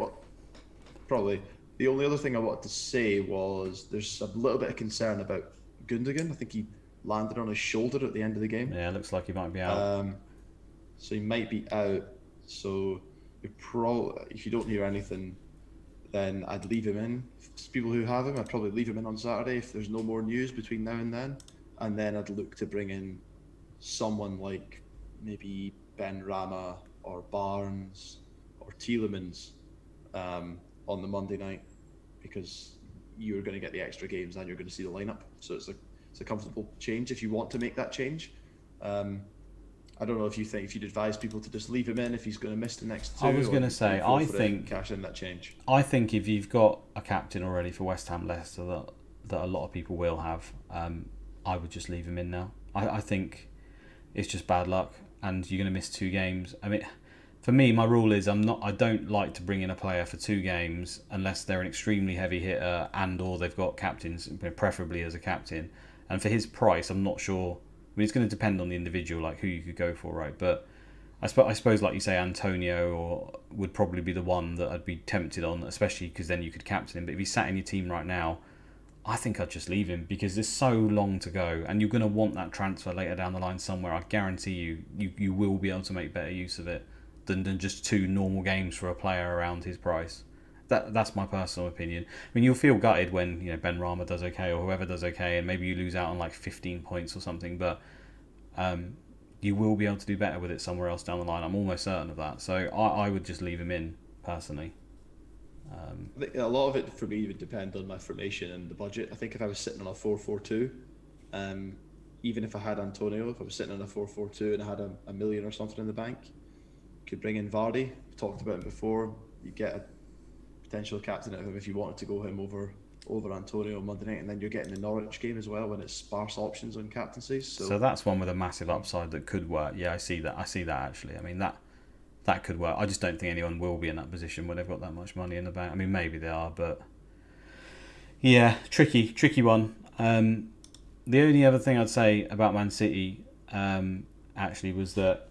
probably the only other thing I wanted to say was there's a little bit of concern about Gundogan. I think he landed on his shoulder at the end of the game. Yeah, it looks like he might be out. So he might be out. So if you don't hear anything, then I'd leave him in. People who have him, I'd probably leave him in on Saturday if there's no more news between now and then I'd look to bring in someone like maybe Ben Rama or Barnes or Tielemans on the Monday night, because you're going to get the extra games and you're going to see the lineup. So it's a comfortable change if you want to make that change. I don't know if you'd advise people to just leave him in if he's going to miss the next two. I was going to say, I think cash in that change. I think if you've got a captain already for West Ham Leicester that a lot of people will have, I would just leave him in now. I think it's just bad luck, and you're going to miss 2 games. I mean, for me, my rule is I don't like to bring in a player for 2 games unless they're an extremely heavy hitter and or they've got captains, preferably as a captain. And for his price, I'm not sure. I mean, it's going to depend on the individual, like who you could go for, right? But I suppose, like you say, Antonio would probably be the one that I'd be tempted on, especially because then you could captain him. But if he's sat in your team right now, I think I'd just leave him because there's so long to go, and you're going to want that transfer later down the line somewhere. I guarantee you will be able to make better use of it than just 2 normal games for a player around his price. That's my personal opinion. I mean, you'll feel gutted when Ben Rama does okay or whoever does okay, and maybe you lose out on like 15 points or something. But you will be able to do better with it somewhere else down the line. I'm almost certain of that. So I would just leave him in personally. I think a lot of it for me would depend on my formation and the budget. I think if I was sitting on a 4-4-2, even if I had Antonio, if I was sitting on a 4-4-2 and I had a million or something in the bank, could bring in Vardy. We talked about him before. You get a potential captain out of him if you wanted to go him over Antonio on Monday night, and then you're getting the Norwich game as well when it's sparse options on captaincies. So that's one with a massive upside that could work. Yeah, I see that actually. I mean, that could work. I just don't think anyone will be in that position when they've got that much money in the bank. I mean, maybe they are, but yeah, tricky one. The only other thing I'd say about Man City actually was that,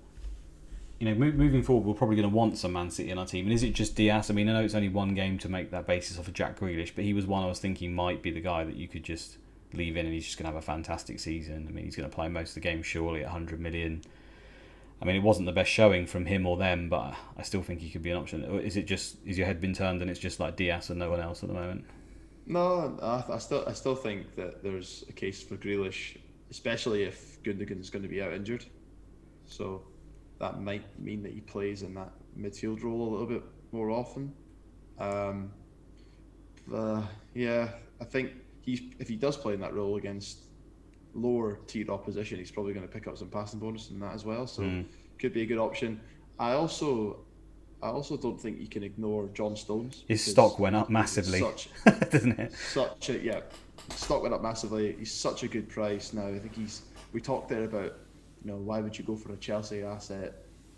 moving forward, we're probably going to want some Man City in our team. And is it just Diaz? I mean, I know it's only one game to make that basis off of Jack Grealish, but he was one I was thinking might be the guy that you could just leave in and he's just going to have a fantastic season. I mean, he's going to play most of the game surely at 100 million. I mean, it wasn't the best showing from him or them, but I still think he could be an option. Is your head been turned and it's just like Diaz and no one else at the moment? No, I still think that there's a case for Grealish, especially if Gundogan's going to be out injured. So that might mean that he plays in that midfield role a little bit more often. Yeah, I think if he does play in that role against lower tier opposition, he's probably going to pick up some passing bonus in that as well. So could be a good option. I also don't think you can ignore John Stones. His stock went up massively, doesn't it? Stock went up massively. He's such a good price now. I think we talked there about, why would you go for a Chelsea asset?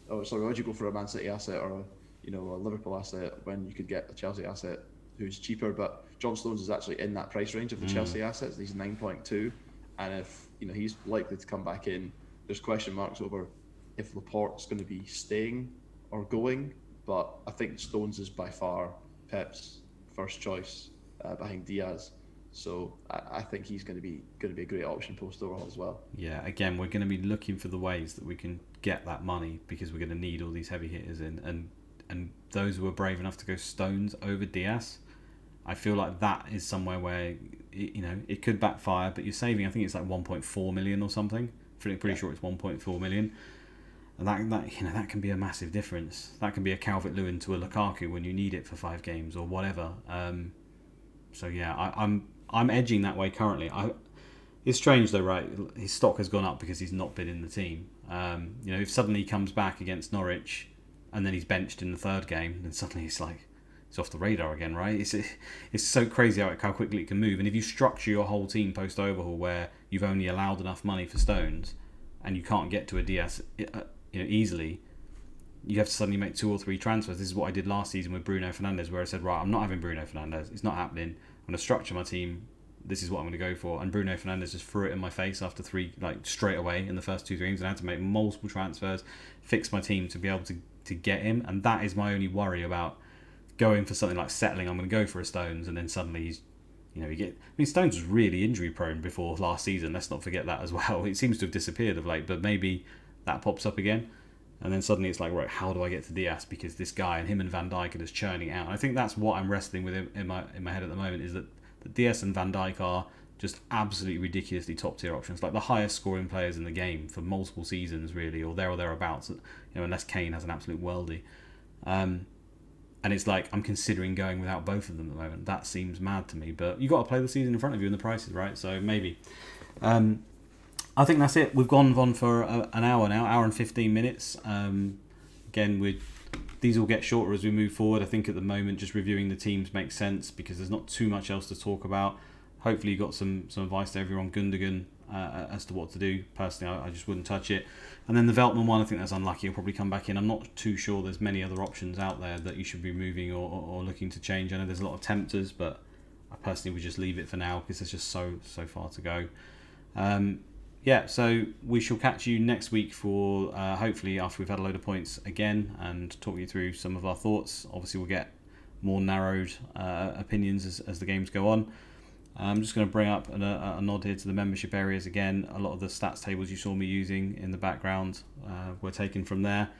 Why would you go for a Man City asset or a Liverpool asset when you could get a Chelsea asset who's cheaper? But John Stones is actually in that price range of the Chelsea assets. He's 9.2, and if he's likely to come back in, there's question marks over if Laporte's going to be staying or going. But I think Stones is by far Pep's first choice behind Diaz. So I think he's going to be a great option post overall as well. Yeah, again, we're going to be looking for the ways that we can get that money because we're going to need all these heavy hitters in. And those who are brave enough to go Stones over Diaz, I feel like that is somewhere where it could backfire, but you're saving. I think it's like 1.4 million or something. Pretty sure it's 1.4 million. And that can be a massive difference. That can be a Calvert-Lewin to a Lukaku when you need it for 5 games or whatever. So yeah, I'm edging that way currently. It's strange though, right? His stock has gone up because he's not been in the team. If suddenly he comes back against Norwich and then he's benched in the 3rd game, then suddenly it's off the radar again, right? It's so crazy how quickly it can move. And if you structure your whole team post overhaul where you've only allowed enough money for Stones and you can't get to a Diaz easily, you have to suddenly make 2 or 3 transfers. This is what I did last season with Bruno Fernandes, where I said, right, I'm not having Bruno Fernandes. It's not happening. I'm going to structure my team. This is what I'm going to go for. And Bruno Fernandes just threw it in my face after 3, straight away in the first 2 games. And I had to make multiple transfers, fix my team to be able to get him. And that is my only worry about going for something like settling. I'm going to go for a Stones, and then suddenly he's, Stones was really injury prone before last season. Let's not forget that as well. It seems to have disappeared of late, but maybe that pops up again. And then suddenly it's like, right, how do I get to Diaz? Because this guy and him and Van Dijk are just churning out. And I think that's what I'm wrestling with in my head at the moment, is that Diaz and Van Dijk are just absolutely ridiculously top tier options, like the highest scoring players in the game for multiple seasons, really, or thereabouts. Unless Kane has an absolute worldie. And it's like, I'm considering going without both of them at the moment. That seems mad to me, but you got to play the season in front of you and the prices, right? So maybe. I think that's it. We've gone on for an hour now, hour and 15 minutes. Again, these will get shorter as we move forward. I think at the moment, just reviewing the teams makes sense because there's not too much else to talk about. Hopefully you got some advice to everyone, Gundogan, as to what to do. Personally, I just wouldn't touch it. And then the Veltman one, I think that's unlucky. He'll probably come back in. I'm not too sure there's many other options out there that you should be moving or looking to change. I know there's a lot of tempters, but I personally would just leave it for now because there's just so far to go. So we shall catch you next week for hopefully after we've had a load of points again and talk you through some of our thoughts. Obviously, we'll get more narrowed opinions as the games go on. I'm just going to bring up a nod here to the membership areas again. A lot of the stats tables you saw me using in the background were taken from there.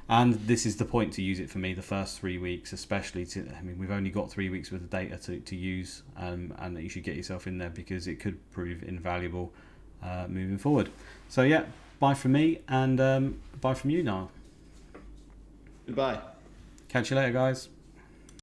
And this is the point to use it for me, the first 3 weeks, especially. We've only got 3 weeks worth of data to use, and that you should get yourself in there because it could prove invaluable moving forward. So yeah, bye from me and bye from you, Niall. Goodbye. Catch you later, guys.